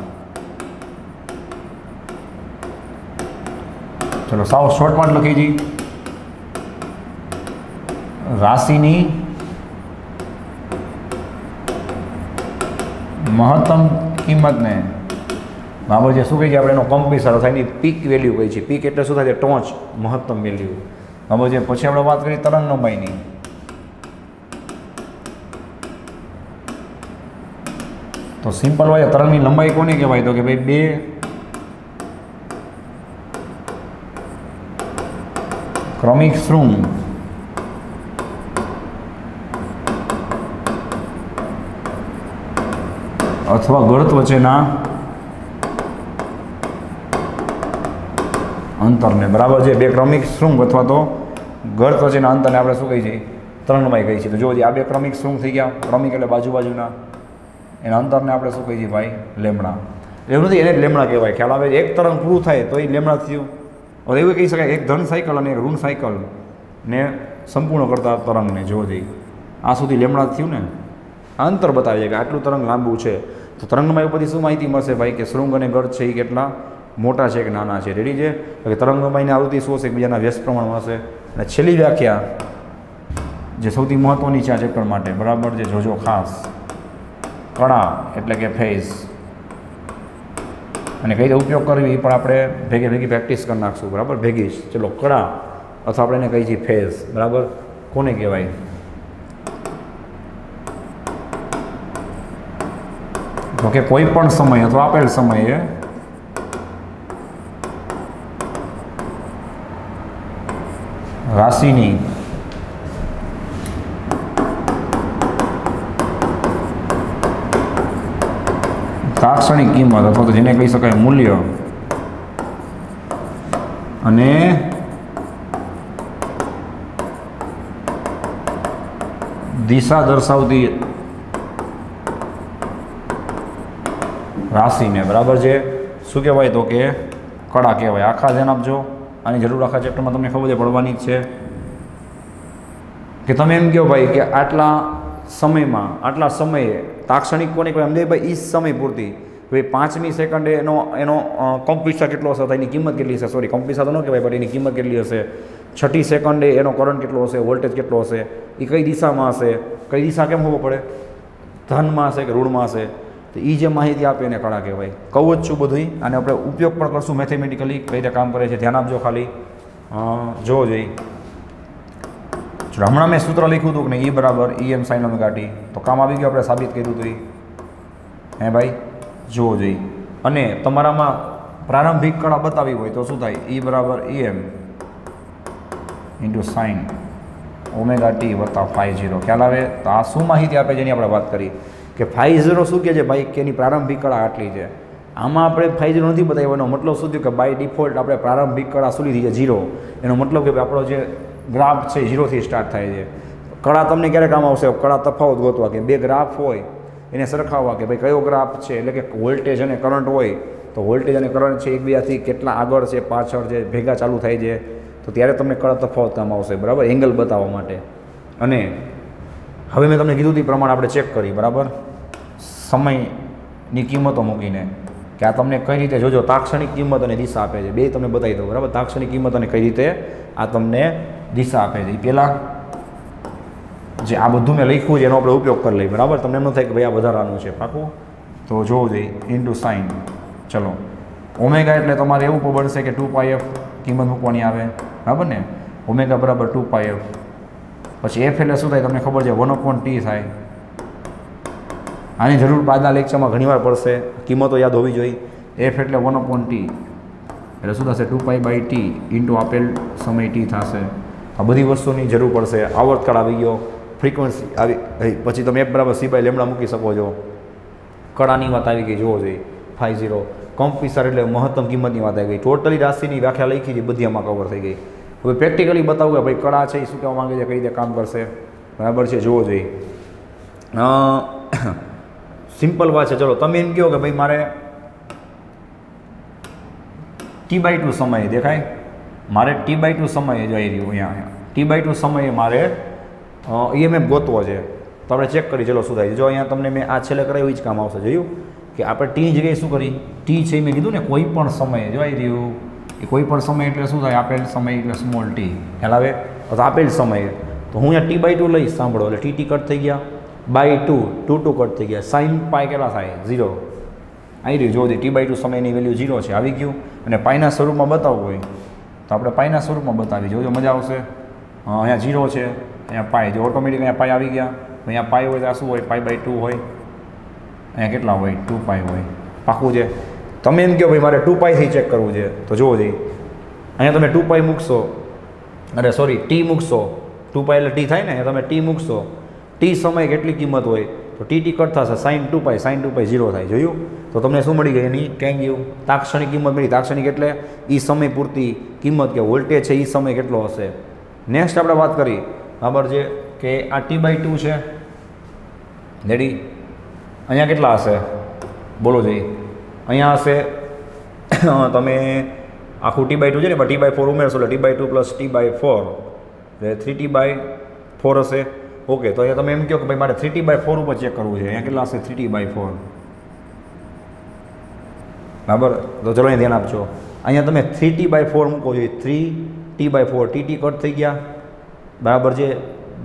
ચલો સાવ શોર્ટમાં જ લખી દી, રાશિની મહત્તમ કિંમતને, બરાબર છે, શું કહીએ આપણે એનો કંપ વિસ્તાર થાય, એની પીક વેલ્યુ કહીએ છીએ. પીક એટલે શું થાય છે, ટોચ, મહત્તમ વેલ્યુ, બરાબર છે. પછી આપણે વાત કરીએ તરંગ લંબાઈની. તો સિમ્પલ હોય, તરંગની લંબાઈ કોને કહેવાય, તો કે ભાઈ 2 ક્રમિક શૃંગ અથવા ગર્ત વચ્ચેના અંતરને, બરાબર છે, બે ક્રમિક શૃંગ અથવા તો ગર્ત વચ્ચેના અંતરને આપણે શું કહીએ છીએ? તરંગમય કહીએ છીએ. તો જો આ બે ક્રમિક શૃંગ થઈ ગયા, ક્રમિક એટલે બાજુના, એના અંતરને આપણે શું કહીએ છીએ ભાઈ? લેમડા. એવું નથી એને જ લેમડા કહેવાય, ખ્યાલ આવે? એક તરંગ પૂરું થાય તો એ લેમડા થયું. હવે એવું કહી શકાય એક ધન સાયકલ અને એક ઋણ સાયકલ ને સંપૂર્ણ કરતા તરંગને જો જઈ આ સુધી લેમડા થયું ને, આ અંતર બતાવે છે કે આટલું તરંગ લાંબુ છે. તો તરંગમાં એ બધી શું માહિતી મળશે ભાઈ? કે શૃંગ અને ગર્ત છે એ કેટલા મોટા છે કે નાના છે. રેડી છે? કે તરંગલંબાઈની આવૃત્તિ શું હશે? એકબીજાના વ્યસ્ત પ્રમાણમાં હશે. અને છેલ્લી વ્યાખ્યા જે સૌથી મહત્ત્વની છે આ ચેપ્ટર માટે, બરાબર છે, જોજો ખાસ, કળા એટલે કે ફેઝ, અને કઈ રીતે ઉપયોગ કરવી એ પણ આપણે ભેગી પ્રેક્ટિસ કરી નાખશું, બરાબર? ભેગી જ. ચલો, કળા અથવા આપણે એને કહીએ છીએ ફેઝ, બરાબર? કોને કહેવાય? તો કે કોઈ પણ સમય અથવા આપેલ સમયે રાશિની તાક્ષણિક કિંમત અથવા તો જેને કહી શકાય મૂલ્ય અને દિશા દર્શાવતી રાશિને, બરાબર છે, શું કહેવાય? તો કે કળા કહેવાય. આખા ધ્યાન આપજો, આની જરૂર આખા ચેપ્ટરમાં તમને ખબર છે પડવાની જ છે. કે તમે એમ કહો ભાઈ કે આટલા સમયે તાક્ષણિક કોને કહેવાય? સમજાય ભાઈ? એ સમય પૂરતી ભાઈ 5મી સેકન્ડે એનો કંપવિસ્તાર કેટલો હશે? એની કિંમત કેટલી હશે? સોરી, કંપવિસ્તાર તો ન કહેવાય, પણ એની કિંમત કેટલી હશે? 6ઠી સેકન્ડે એનો કરંટ કેટલો હશે? વોલ્ટેજ કેટલો હશે? એ કઈ દિશામાં હશે? કઈ દિશા કેમ ખબર પડે? ધનમાં હશે કે ઋણમાં હશે? તો એ જે માહિતી આપે એને કળા કહેવાય. કહું જ છું બધું, અને આપણે ઉપયોગ પણ કરશું મેથેમેટિકલી, કઈ રીતે કામ કરે છે ધ્યાન આપજો. ખાલી જોવો જોઈએ. હમણાં મેં સૂત્ર લખ્યું હતું કે નહીં, E બરાબર EM sin ઓમેગા t, તો કામ આવી ગયું, આપણે સાબિત કર્યું હતું. હે ભાઈ? જોવો જોઈએ. અને તમારામાં પ્રારંભિક કળા બતાવી હોય તો શું થાય? E બરાબર EM into sine omega t વત્તા φ0. ખ્યાલ આવે? તો આ શું માહિતી આપે જેની આપણે વાત કરી કે φ0 શું કહે છે ભાઈ? કે એની પ્રારંભિક કળા આટલી છે. આમાં આપણે φ0 નથી બતાવ્યો. એનો મતલબ શું થયું? કે બાય ડિફોલ્ટ આપણે પ્રારંભિક કળા શું લીધી છે? 0. એનો મતલબ કે આપણો જે ગ્રાફ છે 0થી સ્ટાર્ટ થાય છે. કળા તમને ક્યારે કામ આવશે? કળા તફાવત ગોતવા, કે બે ગ્રાફ હોય એને સરખાવવા, કે ભાઈ કયો ગ્રાફ છે, એટલે કે વોલ્ટેજ અને કરંટ હોય તો વોલ્ટેજ અને કરંટ છે એકબીજાથી કેટલા આગળ છે, પાછળ છે, ભેગા ચાલુ થાય છે, તો ત્યારે તમને કળા તફાવત કામ આવશે, બરાબર? એંગલ બતાવવા માટે. અને હવે મેં તમને કીધું તે પ્રમાણે આપણે ચેક કરી, બરાબર, સમયની કિંમતો મૂકીને કે આ તમને કઈ રીતે જોજો તાક્ષણિક કિંમત અને દિશા આપે છે. બે તમને બતાવી દઉં, બરાબર? તાક્ષણિક કિંમત અને કઈ રીતે આ તમને દિશા આપે છે. પહેલાં જે આ બધું મેં લખ્યું છે એનો આપણે ઉપયોગ કરી લઈએ, બરાબર? તમને એમ ન થાય કે ભાઈ આ વધારાનું છે, પાકું? તો જોવું જોઈએ. ઇન્ટુ સાઇન, ચલો, ઓમેગા એટલે તમારે એવું બનશે કે 2πf કિંમત મૂકવાની આવે, બરાબર ને? ઓમેગા બરાબર 2πf. પછી એફ એટલે શું થાય તમને ખબર છે? 1/t થાય. આની જરૂર બાદના લેક્ચરમાં ઘણીવાર પડશે, કિંમતો યાદ હોવી જોઈએ. એફ એટલે 1/t એટલે શું થશે? 2π/t ઇન્ટુ આપેલ સમય t થશે. આ બધી વસ્તુની જરૂર પડશે. આવર્તકાળ આવી ગયો, ફ્રીક્વન્સી આવી, પછી તમે F બરાબર c/λ મૂકી શકો છો. કળાની વાત આવી ગઈ, જોવો જોઈએ. φ0 કંપવિસ્તાર એટલે મહત્તમ કિંમતની વાત આવી ગઈ. ટોટલી રાશિની વ્યાખ્યા લખી છે, બધી આમાં કવર થઈ ગઈ. હવે પ્રેક્ટિકલી બતાવું કે ભાઈ કળા છે એ શું કહેવા માંગે છે, કઈ રીતે કામ કરશે, બરાબર છે? જોવો જોઈએ. સિમ્પલ વાત છે. ચલો, તમે એમ કહો કે ભાઈ મારે t/2 સમયે દેખાય, મારે t/2 સમયે જોઈ રહ્યું, અહીંયા t/2 સમયે મારે EMF ગોતવો છે. તો આપણે ચેક કરી, ચલો શું થાય છે. જો અહીંયા તમને મેં આ છેલ્લે કરાવ્યું જ કામ આવશે. જોયું કે આપણે ટીની જગ્યાએ શું કરી? ટી છે મેં કીધું ને, કોઈ પણ સમયે જોઈ રહ્યું. એ કોઈ પણ સમય એટલે શું થાય? આપેલ સમય એટલે સ્મોલ ટી. ખ્યાલ આવે? તો આપેલ સમયે તો હું અહીંયા t/2 લઈશ, સાંભળો, એટલે ટી કટ થઈ ગયા, /2 2 કટ થઈ ગયા, sin π કેટલા થાય? 0. આવી રહ્યું, જો t/2 સમયની વેલ્યુ 0 છે, આવી ગયું. અને પાઈના સ્વરૂપમાં બતાવવું હોય તો આપણે પાઈના સ્વરૂપમાં બતાવી, જોજો મજા આવશે. અહીંયા 0 છે, અહીંયા પાઈ, જો ઓટોમેટિક અહીંયા પાઈ આવી ગયા. અહીંયા પાઈ હોય તો આ શું હોય? π/2 હોય. અહીંયા કેટલા હોય? 2π હોય. પાકું છે? તમે એમ કહો ભાઈ મારે 2πથી ચેક કરવું છે, તો જોવો જોઈએ. અહીંયા તમે 2π મૂકશો, અરે સોરી t મૂકશો, 2π એટલે t થાય ને, તમે t મૂકશો. t સમયે કેટલી કિંમત હોય? તો ટી કટ થશે sin 2π 0 થાય. જોયું? તો તમને શું મળી ગઈ એની ક્યાં ગયું તાક્ષણિક કિંમત મળી. તાક્ષણિક એટલે એ સમય પૂરતી કિંમત કે વોલ્ટેજ છે એ સમય કેટલો હશે. નેક્સ્ટ આપણે વાત કરી બરાબર છે કે આ T/2 છે રેડી. અહીંયા કેટલા હશે બોલો જઈ? અહીંયા હશે તમે આખું T/2 છે ને T/4 ઉમેરશો એટલે T/2 પ્લસ T/4 એટલે 3T/4 હશે. ઓકે, તો અહીંયા તમે એમ કહો કે ભાઈ મારે 3T/4 ઉપર ચેક કરવું છે. અહીંયા કેટલા હશે 3T/4 બરાબર. તો ચલો અહીંયા ધ્યાન આપજો. અહીંયા તમે 3T/4 મૂકો જોઈએ. 3T/4 ટી કટ થઈ ગયા બરાબર છે.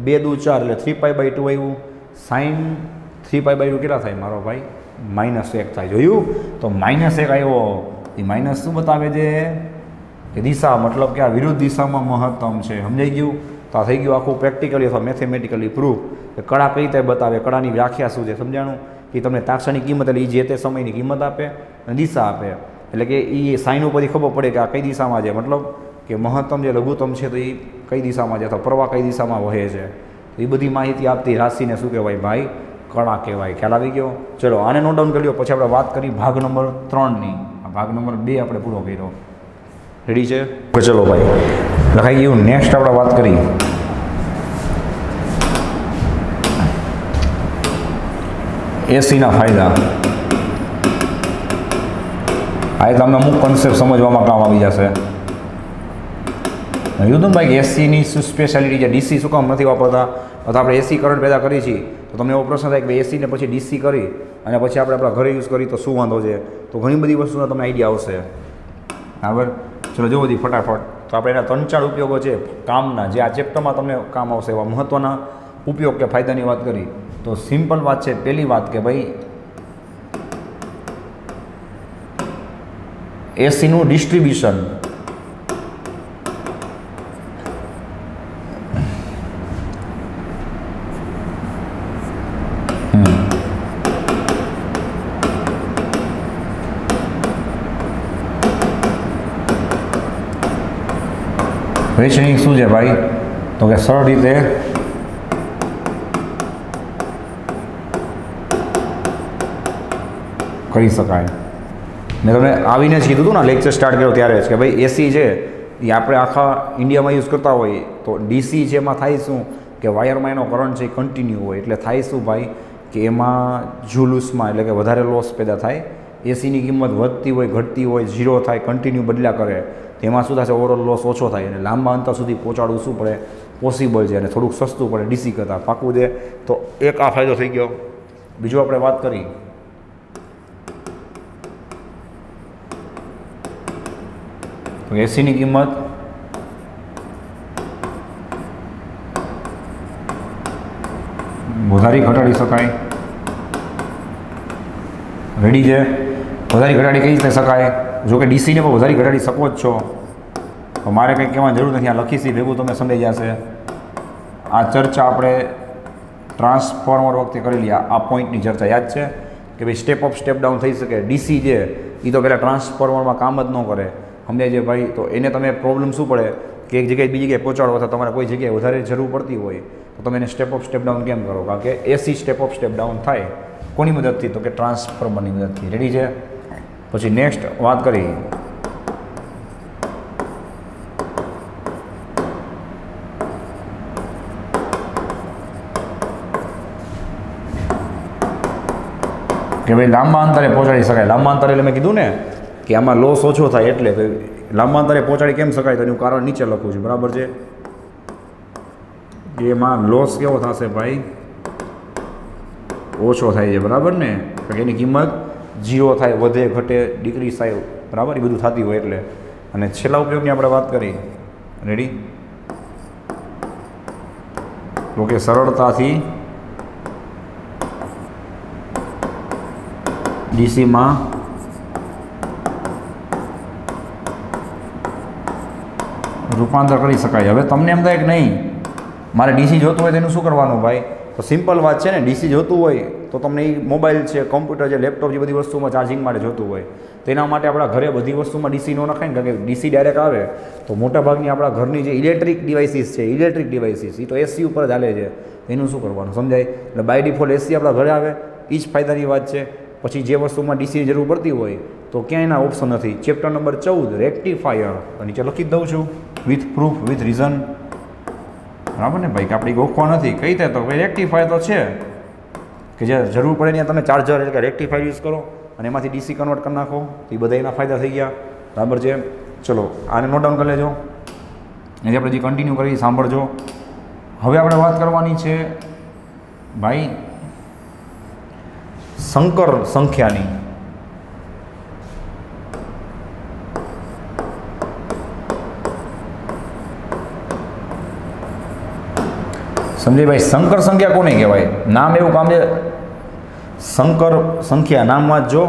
2 દુ 4 એટલે 3π/2 આવ્યું. સાઇન 3π/2 કેટલા થાય મારો ભાઈ? -1 થાય. જોયું? તો -1 આવ્યો. એ માઇનસ શું બતાવે છે કે દિશા, મતલબ કે આ વિરુદ્ધ દિશામાં મહત્તમ છે. સમજાઈ ગયું? તો આ થઈ ગયું આખું પ્રેક્ટિકલી અથવા મેથેમેટિકલી પ્રૂફ કે કળા કઈ રીતે બતાવે, કળાની વ્યાખ્યા શું છે. સમજાણું? કે તમને તાક્ષણિક કિંમત એટલે એ જે તે સમયની કિંમત આપે અને દિશા આપે. એટલે કે એ સાઇન ઉપરથી ખબર પડે કે આ કઈ દિશામાં છે, મતલબ કે મહત્તમ જે લઘુત્તમ છે તો એ કઈ દિશામાં છે અથવા પ્રવાહ કઈ દિશામાં વહે છે. એ બધી માહિતી આપતી રાશિને શું કહેવાય ભાઈ? કળા કહેવાય. ખ્યાલ આવી ગયો? ચલો આને નોટ ડાઉન કરી લો. પછી આપણે વાત કરી ભાગ નંબર 3ની. ભાગ નંબર 2 આપણે પૂરો કર્યો. રેડી છે? ચલો ભાઈ લખાઈ ગયું. નેક્સ્ટ આપણે વાત કરી એસીના ફાયદા. આ તમને અમુક કોન્સેપ્ટ સમજવામાં કામ આવી જશે. કીધું ભાઈ કે એસીની શું સ્પેશિયાલિટી છે, ડીસી શું કામ નથી વાપરતા, અથવા આપણે એસી કરંટ પેદા કરી છીએ તો તમને એવો પ્રશ્ન થાય કે એસીને પછી ડીસી કરી અને પછી આપણે આપણા ઘરે યુઝ કરી તો શું વાંધો છે. તો ઘણી બધી વસ્તુનો તમને આઈડિયા આવશે. બરાબર? ચલો જો બધી ફટાફટ. તો આપણે એના 3-4 ઉપયોગો છે કામના, જે આ ચેપ્ટરમાં તમને કામ આવશે એવા મહત્ત્વના ઉપયોગ કે ફાયદાની વાત કરી. તો સિમ્પલ વાત છે. પહેલી વાત કે ભાઈ એસીનું ડિસ્ટ્રીબ્યુશન. વહેંચણી શું છે ભાઈ? તો કે સરળ રીતે કરી શકાય. મેં તમને આવીને જ કીધું હતું ને લેક્ચર સ્ટાર્ટ કર્યો ત્યારે જ કે ભાઈ એસી છે એ આપણે આખા ઇન્ડિયામાં યુઝ કરતા હોઈએ તો ડીસી છે એમાં થાય શું કે વાયરમાં એનો કરંટ છે એ કન્ટિન્યુ હોય એટલે થાય શું ભાઈ કે એમાં જુલુસમાં એટલે કે વધારે લોસ પેદા થાય. એસીની કિંમત વધતી હોય ઘટતી હોય, 0 થાય, કન્ટિન્યુ બદલ્યા કરે, તેમાં શું થશે? ઓવરઓલ લોસ ઓછો થાય અને લાંબા અંતર સુધી પહોંચાડવું શું પડે? પોસિબલ છે અને થોડુંક સસ્તું પડે ડીસી કરતાં. પાકું છે. તો એક આ ફાયદો થઈ ગયો. બીજું આપણે વાત કરી તો એસીની કિંમત વધારી ઘટાડી શકાય. રેડી છે? વધારી ઘટાડી કઈ રીતે શકાય? જો કે ડીસીને પણ વધારી ઘટાડી શકો જ છો. તો મારે કંઈ કહેવાની જરૂર નથી. આ લખીશી ભેગું તમે સમજાઈ જશે. આ ચર્ચા આપણે ટ્રાન્સફોર્મર વખતે કરેલી આ પોઈન્ટની ચર્ચા યાદ છે કે ભાઈ સ્ટેપ અપ સ્ટેપ ડાઉન થઈ શકે. ડીસી છે એ તો પહેલાં ટ્રાન્સફોર્મરમાં કામ જ ન કરે. સમજાય છે ભાઈ? તો એને તમે પ્રોબ્લેમ શું પડે કે એક જગ્યાએ બીજી જગ્યાએ પહોંચાડો અથવા તમારે કોઈ જગ્યાએ વધારે જરૂર પડતી હોય તો તમે એને સ્ટેપ અપ સ્ટેપ ડાઉન કેમ કરો? કારણ કે એસી સ્ટેપ અપ સ્ટેપ ડાઉન થાય કોની મદદથી? તો કે ટ્રાન્સફોર્મરની મદદથી. રેડી છે? પછી નેક્સ્ટ વાત કરી કે ભાઈ લાંબા અંતરે પહોંચાડી શકાય. લાંબા અંતરે એટલે મેં કીધું ને કે આમાં લોસ ઓછો થાય એટલે લાંબા અંતરે પહોંચાડી કેમ શકાય? તો એનું કારણ નીચે લખું છું. બરાબર છે? કે એમાં લોસ કેવો થશે ભાઈ? ઓછો થાય છે. બરાબર ને? કે એની કિંમત 0 થાય, વધે ઘટે, ડિક્રીઝ થાય. બરાબર? એ બધું થતી હોય એટલે. અને છેલ્લા ઉપયોગની આપણે વાત કરી. રેડી? તો કે સરળતાથી ડીસીમાં રૂપાંતર કરી શકાય. હવે તમને એમ થાય કે નહીં મારે ડીસી જોતું હોય તો એનું શું કરવાનું ભાઈ? તો સિમ્પલ વાત છે ને, ડીસી જોતું હોય તો તમને એ મોબાઈલ છે, કમ્પ્યુટર છે, લેપટોપ જે બધી વસ્તુમાં ચાર્જિંગ માટે જોતું હોય, તેના માટે આપણા ઘરે બધી વસ્તુમાં ડીસી ન નખાય ને, કારણ કે ડીસી ડાયરેક્ટ આવે તો મોટાભાગની આપણા ઘરની જે ઇલેક્ટ્રિક ડિવાઇસીસ છે, એ તો એસી ઉપર ચાલે છે, એનું શું કરવાનું સમજાય. એટલે બાય ડિફોલ્ટ એસી આપણા ઘરે આવે, એ જ ફાયદાની વાત છે. પછી જે વસ્તુમાં ડીસીની જરૂર પડતી હોય તો ક્યાંય એના ઓપ્શન નથી. ચેપ્ટર નંબર 14 રેક્ટિફાયર, નીચે લખી જ દઉં છું, વિથ પ્રૂફ વિથ રીઝન, બરાબર ને ભાઈ, કે આપણી ગોખવા નથી. કઈ રીતે? તો ભાઈ રેક્ટિફાયર તો છે કે જે જરૂર પડે ત્યાં તમે ચાર્જર એટલે કે રેક્ટિફાયર યુઝ કરો અને એમાંથી ડીસી કન્વર્ટ કરી નાખો, તો એ બધા એના ફાયદા થઈ ગયા, બરાબર છે. ચલો આને નોટ ડાઉન કરી લેજો, એથી આપણે જે કન્ટિન્યુ કરી સાંભળજો. હવે આપણે વાત કરવાની છે ભાઈ સંકર સંખ્યાની. સમજે ભાઈ, સંકર સંખ્યા કોને કહેવાય? નામ એવું કામ છે, સંકર સંખ્યા નામમાં જો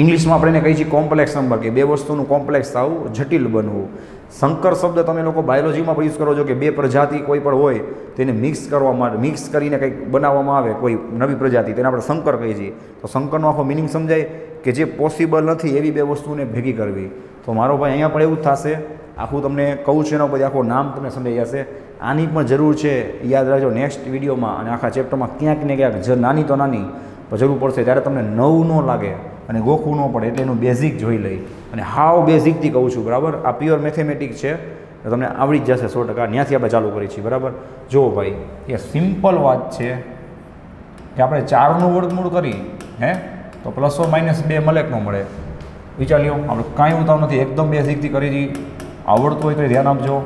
ઇંગ્લિશમાં આપણે એને કહીએ છીએ કોમ્પ્લેક્સ નંબર, કે બે વસ્તુનું કોમ્પ્લેક્સ થવું, જટિલ બનવું. સંકર શબ્દ તમે લોકો બાયોલોજીમાં પણ યુઝ કરો છો, કે બે પ્રજાતિ કોઈ પણ હોય તેને મિક્સ કરવા માટે, મિક્સ કરીને કંઈક બનાવવામાં આવે કોઈ નવી પ્રજાતિ, તેને આપણે સંકર કહીએ છીએ. તો સંકરનો આખો મિનિંગ સમજાય કે જે પોસિબલ નથી એવી બે વસ્તુને ભેગી કરવી. તો મારો ભાઈ અહીંયા પણ એવું જ થશે. આખું તમને કહું છું એના પછી આખું નામ તમને સમજાઈ જશે. આની પણ જરૂર છે, યાદ રાખજો, નેક્સ્ટ વિડીયોમાં અને આખા ચેપ્ટરમાં ક્યાંક ને ક્યાંક નાની તો નાની જરૂર પડશે, ત્યારે તમને નવું ન લાગે અને ગોખવું ન પડે, એટલે એનું બેઝિક જોઈ લઈ. અને હાવ બેઝિકથી કહું છું, બરાબર. આ પ્યોર મેથેમેટિક્સ છે, તમને આવડી જ જશે 100%. ત્યાંથી આપણે ચાલુ કરીએ છીએ, બરાબર. જુઓ ભાઈ, એ સિમ્પલ વાત છે કે આપણે 4નું વર્ગમૂળ કરી તો પ્લસ ઓર માઇનસ 2 મળે કે ન મળે? વિચાર લ્યો, આપણે કાંઈ ઉતાવ નથી, એકદમ બેઝિકથી કરી દઈએ. આવડતું હોય તો ધ્યાન આપજો.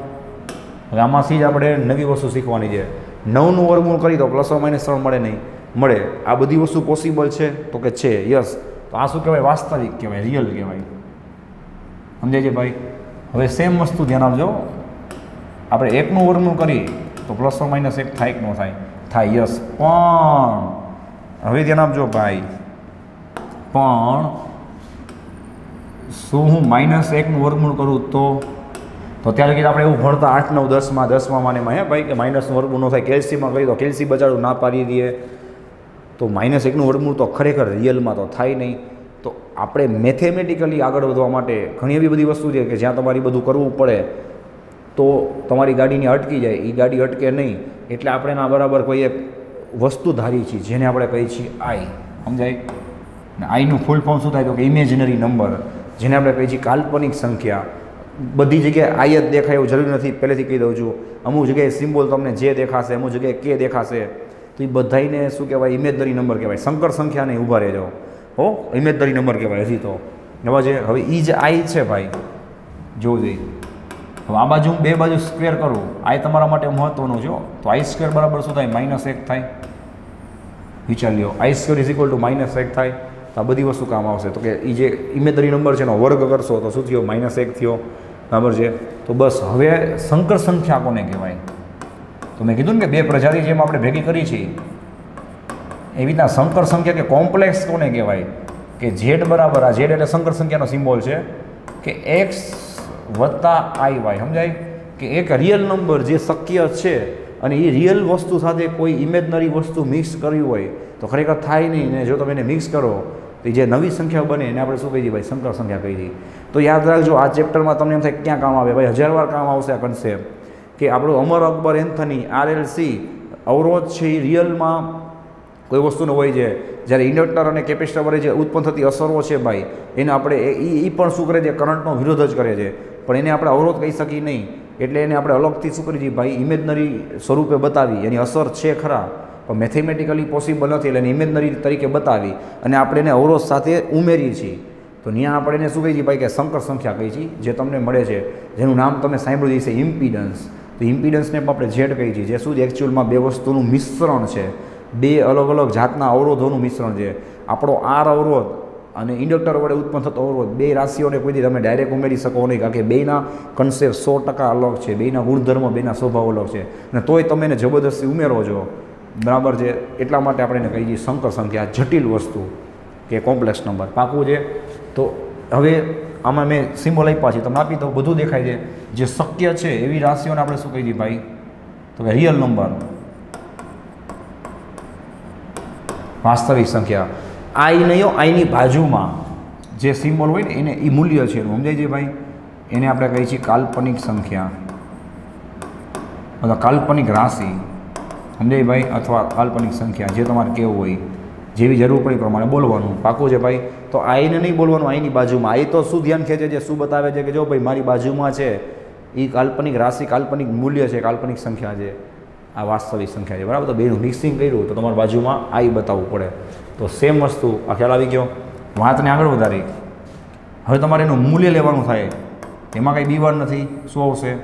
હવે આમાંથી જ આપણે નવી વસ્તુ શીખવાની છે. 9નું વર્ગમૂળ કરી તો પ્લસ ઓર માઇનસ 3 મળે નહીં? મળે. આ બધી વસ્તુ પોસિબલ છે? તો કે છે, યસ. તો આ શું કહેવાય? વાસ્તવિક કહેવાય, રિયલ કહેવાય. સમજાય છે ભાઈ? હવે સેમ વસ્તુ ધ્યાન આપજો, આપણે 1નું વર્ગમૂળ કરી તો પ્લસ ઓર માઇનસ 1 થાય કે ન થાય? થાય, યસ. પણ હવે ધ્યાન આપજો ભાઈ, પણ શું હું -1નું વર્ગમૂળ કરું તો ત્યારે કીધું આપણે એવું ભણતા 8, 9, 10માં માનેમાં ભાઈ, કે માઇનસનું વર્ગમૂળ ન થાય. કેલ્સીમાં કરી તો કેલ્સી બચાડું ના પાડી દઈએ, તો -1નું વર્ગમૂળ તો ખરેખર રિયલમાં તો થાય નહીં. તો આપણે મેથેમેટિકલી આગળ વધવા માટે ઘણી એવી બધી વસ્તુ છે કે જ્યાં તમારી બધું કરવું પડે તો તમારી ગાડીની અટકી જાય, એ ગાડી અટકે નહીં. એટલે આપણે એના બરાબર કોઈ એક વસ્તુ ધારી છીએ જેને આપણે કહીએ છીએ આઈ. સમજાય? આઈનું ફૂલ ફોર્મ શું થાય? તો કે ઇમેજનરી નંબર, જેને આપણે કહીએ છીએ કાલ્પનિક સંખ્યા. બધી જગ્યાએ આઈ જ દેખાય એવું જરૂરી નથી, પહેલેથી કહી દઉં છું. અમુક જગ્યાએ સિમ્બોલ તમને જે દેખાશે, અમુક જગ્યાએ કે દેખાશે, તો એ બધાને શું કહેવાય? ઇમેજનરી નંબર કહેવાય. સંકર સંખ્યા નહીં, ઊભા રહેજો હો, ઇમેજનરી નંબર કહેવાય. હજી તો નવા છે. હવે એ જ આઈ છે ભાઈ, જોવું જોઈએ. હવે આ બાજુ હું બે બાજુ સ્ક્વેર કરું, આઈ તમારા માટે મહત્વનું છે. તો આઈ સ્ક્વેર બરાબર શું થાય? -1 થાય. વિચાર લ્યો, i square is equal two -1 થાય. તો આ બધી વસ્તુ કામ આવશે. તો કે એ જે ઇમેજનરી નંબર છે એનો વર્ગ કરશો તો શું થયો? -1 થયો, બરાબર છે. તો બસ હવે સંકર સંખ્યા કોને કહેવાય? તો મેં કીધું ને કે બે પ્રજાતિ જેમ આપણે ભેગી કરી છે, એવી રીતના સંકર સંખ્યા કે કોમ્પ્લેક્સ કોને કહેવાય? કે ઝેડ બરાબર, આ ઝેડ એટલે સંકર સંખ્યાનો સિમ્બોલ છે, કે x + iy. સમજાય? કે એક રિયલ નંબર જે શક્ય છે અને એ રિયલ વસ્તુ સાથે કોઈ ઇમેજનરી વસ્તુ મિક્સ કરવી હોય તો ખરેખર થાય નહીં. ને જો તમે એને મિક્સ કરો તો જે નવી સંખ્યા બને એને આપણે શું કહી દઈએ ભાઈ? સંકર સંખ્યા કહી દઈએ. તો યાદ રાખજો, આ ચેપ્ટરમાં તમને એમ થાય ક્યાં કામ આવે ભાઈ? 1000 વાર કામ આવશે આ કન્સેપ્ટ. કે આપણું અમર અકબર એન્થની RLC અવરોધ છે એ રિયલમાં કોઈ વસ્તુનો હોય છે, જ્યારે ઇન્ડક્ટર અને કેપેસિટર વડે જે ઉત્પન્ન થતી અસરો છે ભાઈ, એને આપણે એ પણ શું કરે છે? કરંટનો વિરોધ જ કરે છે. પણ એને આપણે અવરોધ કહી શકીએ નહીં. એટલે એને આપણે અલગથી શું કરી દઈએ ભાઈ? ઇમેજનરી સ્વરૂપે બતાવી. એની અસર છે ખરા, પણ મેથેમેટિકલી પોસિબલ નથી, એટલે એને ઇમેજનરી તરીકે બતાવી અને આપણે એને અવરોધ સાથે ઉમેરીએ છીએ. તો ત્યાં આપણે એને શું કહીએ છીએ ભાઈ? કે સંકર સંખ્યા કહીએ છીએ, જે તમને મળે છે, જેનું નામ તમે સાંભળ્યું છે ઇમ્પિડન્સ. તો ઇમ્પિડન્સને પણ આપણે ઝેડ કહીએ છીએ, જે શું છે? એકચ્યુઅલમાં બે વસ્તુનું મિશ્રણ છે, બે અલગ અલગ જાતના અવરોધોનું મિશ્રણ છે. આપણો આર અવરોધ અને ઇન્ડક્ટર વડે ઉત્પન્ન થતો અવરોધ, બે રાશિઓને કોઈથી તમે ડાયરેક્ટ ઉમેરી શકો નહીં, કારણ કે બેના કન્સેપ્ટ 100% અલગ છે, બેના ગુણધર્મ, બેના સ્વભાવ અલગ છે, અને તોય તમે એને જબરદસ્તી ઉમેરો છો, બરાબર છે. એટલા માટે આપણે એને કહીએ છીએ સંકર સંખ્યા, જટિલ વસ્તુ કે કોમ્પ્લેક્સ નંબર. પાકું છે? તો હવે આમાં મેં સિમ્બોલ આપ્યા છે, તમે આપી દો, બધું દેખાય છે. જે શક્ય છે એવી રાશિઓને આપણે શું કહી દઈએ ભાઈ? તો કે રિયલ નંબર. વાસ્તવિક સંખ્યા આઈ નહીં, આઈની બાજુમાં જે સિમ્બોલ હોય ને એને એ મૂલ્ય છે એનું સમજાય છે ભાઈ. એને આપણે કહીએ છીએ કાલ્પનિક સંખ્યા અથવા કાલ્પનિક રાશિ, સમજાય ભાઈ, અથવા કાલ્પનિક સંખ્યા, જે તમારે કેવું હોય, જેવી જરૂર પડી પ્રમાણે બોલવાનું. પાકું છે ભાઈ. તો આઈને નહીં બોલવાનું, આઈની બાજુમાં. આઈ તો શું ધ્યાન ખેંચે છે, શું બતાવે છે કે જો ભાઈ મારી બાજુમાં છે એ કાલ્પનિક રાશિ, કાલ્પનિક મૂલ્ય છે, કાલ્પનિક સંખ્યા છે, આ વાસ્તવિક સંખ્યા છે, બરાબર. તો બેનું મિક્સિંગ કર્યું તો તમારી બાજુમાં આઈ બતાવવું પડે. તો સેમ વસ્તુ, આ ખ્યાલ આવી ગયો. વાતને આગળ વધારી. હવે તમારે એનું મૂલ્ય લેવાનું થાય, એમાં કંઈ બીવાર નથી. શું આવશે?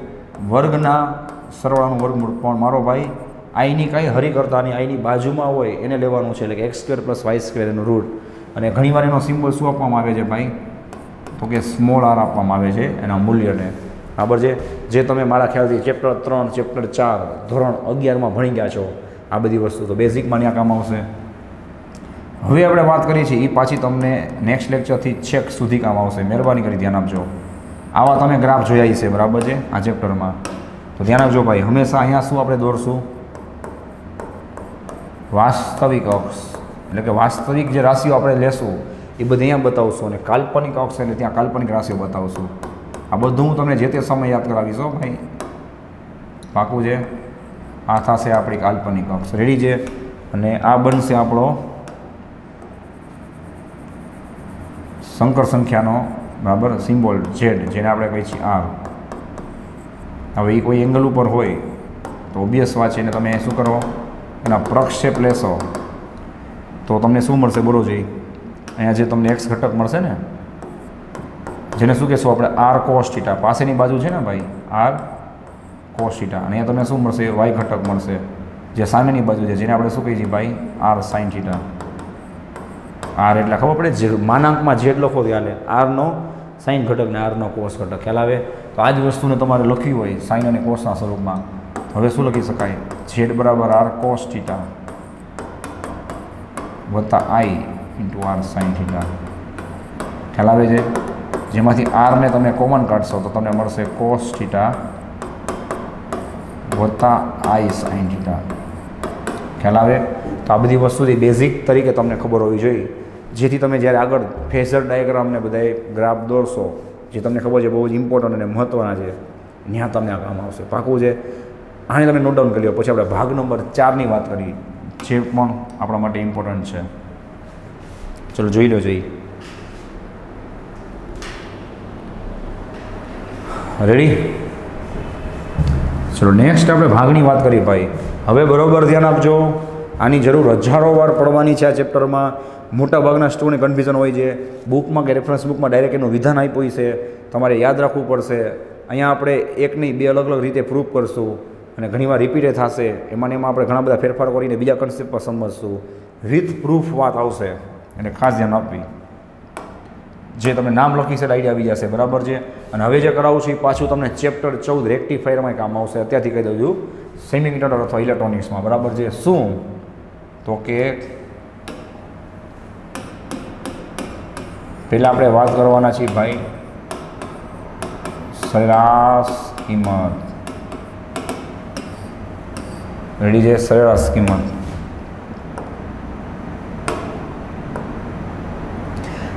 વર્ગના સરવાળાનું વર્ગમૂળ. પણ મારો ભાઈ આઈની કાંઈ હરી કરતા નહીં, આઈની બાજુમાં હોય એને લેવાનું છે, એટલે કે x² + y² એનું રૂટ. અને ઘણીવાર એનો સિમ્બોલ શું આપવામાં આવે છે ભાઈ? તો કે સ્મોલ r આપવામાં આવે છે એના મૂલ્યને, બરાબર છે. જે તમે મારા ખ્યાલથી ચેપ્ટર 3, ચેપ્ટર 4, ધોરણ 11માં ભણી ગયા છો, આ બધી વસ્તુ તો બેઝિકમાં ત્યાં કામ આવશે. હવે આપણે વાત કરીએ છીએ એ પાછી તમને નેક્સ્ટ લેક્ચરથી છેક સુધી કામ આવશે. મહેરબાની કરી ધ્યાન આપજો. આવા તમે ગ્રાફ જોયા છે, બરાબર છે, આ ચેપ્ટરમાં. તો ધ્યાન આપજો ભાઈ. હંમેશા અહીંયા શું આપણે દોરશું? વાસ્તવિક અક્ષ, એટલે કે વાસ્તવિક જે રાશિઓ આપણે લેશું એ બધી અહીંયા બતાવશું, અને કાલ્પનિક અક્ષ એટલે ત્યાં કાલ્પનિક રાશિઓ બતાવશું. આ બધું હું તમને જે તે સમય યાદ કરાવીશ હો ભાઈ. પાકું છે. આ થશે આપણી કાલ્પનિક અક્ષ. રેડી છે. અને આ બનશે આપણો સંકર સંખ્યાનો, બરાબર, સિમ્બોલ ઝેડ, જેને આપણે કહીએ છીએ આર. હવે એ કોઈ એંગલ ઉપર હોય તો ઓબ્વિયસ વાત છે, એને તમે શું કરો? એના પ્રક્ષેપ લેશો તો તમને શું મળશે? બોલો જોઈએ. અહીંયા જે તમને એક્સ ઘટક મળશે ને, જેને શું કહેશું આપણે? R cos theta. પાસેની બાજુ છે ને ભાઈ, આર કોસ થીટા. અને અહીંયા તમને શું મળશે? વાય ઘટક મળશે, જે સામેની બાજુ છે, જેને આપણે શું કહીએ છીએ ભાઈ? R sine theta. આર એટલે ખબર પડે, જે માનાંકમાં જેડ લખો ત્યારે આરનો સાઇન ઘટક ને આરનો કોસ ઘટક. ખ્યાલ આવે? તો આ જ વસ્તુને તમારે લખવી હોય સાઇન અને કોસના સ્વરૂપમાં, હવે શું લખી શકાય? ઝેડ બરાબર આર કોસ થીટા વત્તા I into R sine theta. ખ્યાલ આવે છે? જેમાંથી આરને તમે કોમન કાઢશો તો તમને મળશે કોસ થીટા વત્તા આઈ સાઇન થીટા. ખ્યાલ આવે? તો આ બધી વસ્તુથી બેઝિક તરીકે તમને ખબર હોવી જોઈએ, જેથી તમે જ્યારે આગળ ફેઝર ડાયાગ્રામને બધાએ ગ્રાફ દોરશો, જે તમને ખબર છે બહુ જ ઇમ્પોર્ટન્ટ અને મહત્ત્વના છે, ત્યાં તમને આ કામ આવશે. પાકું છે. આને તમે નોટ ડાઉન કરી લો. પછી આપણે ભાગ નંબર 4ની વાત કરી, જે પણ આપણા માટે ઇમ્પોર્ટન્ટ છે. ચલો જોઈ લો જોઈએ. રેડી? ચલો નેક્સ્ટ આપણે ભાગની વાત કરી ભાઈ. હવે બરાબર ધ્યાન આપજો. આની જરૂર હજારો વાર પડવાની છે આ ચેપ્ટરમાં. મોટાભાગના સ્ટુડન્ટ કન્ફ્યુઝન હોય છે. બુકમાં કે રેફરન્સ બુકમાં ડાયરેક્ટ એનું વિધાન આપ્યું છે, તમારે યાદ રાખવું પડશે. અહીંયા આપણે એક નહીં બે અલગ અલગ રીતે પ્રૂફ કરશું, અને ઘણીવાર રિપીટ થશે. એમાં આપણે ઘણા બધા ફેરફાર કરીને બીજા કન્સેપ્ટ પર સમજશું. વિથ પ્રૂફ વાત આવશે, એટલે ખાસ ધ્યાન આપવી. જે તમે નામ લખી છે આઈડિયા આવી જશે, બરાબર છે. અને હવે જે કરાવું છું એ પાછું તમને ચેપ્ટર 14 રેક્ટિફાયરમાં કામ આવશે. અત્યારથી કહી દઉં છું, સેમિકન્ડક્ટર અથવા ઇલેક્ટ્રોનિક્સમાં, બરાબર છે. શું? તો કે પહેલાં આપણે વાત કરવાના છીએ ભાઈ સરેરાશ કિંમત. રેડી છે? સરેરાશ કિંમત.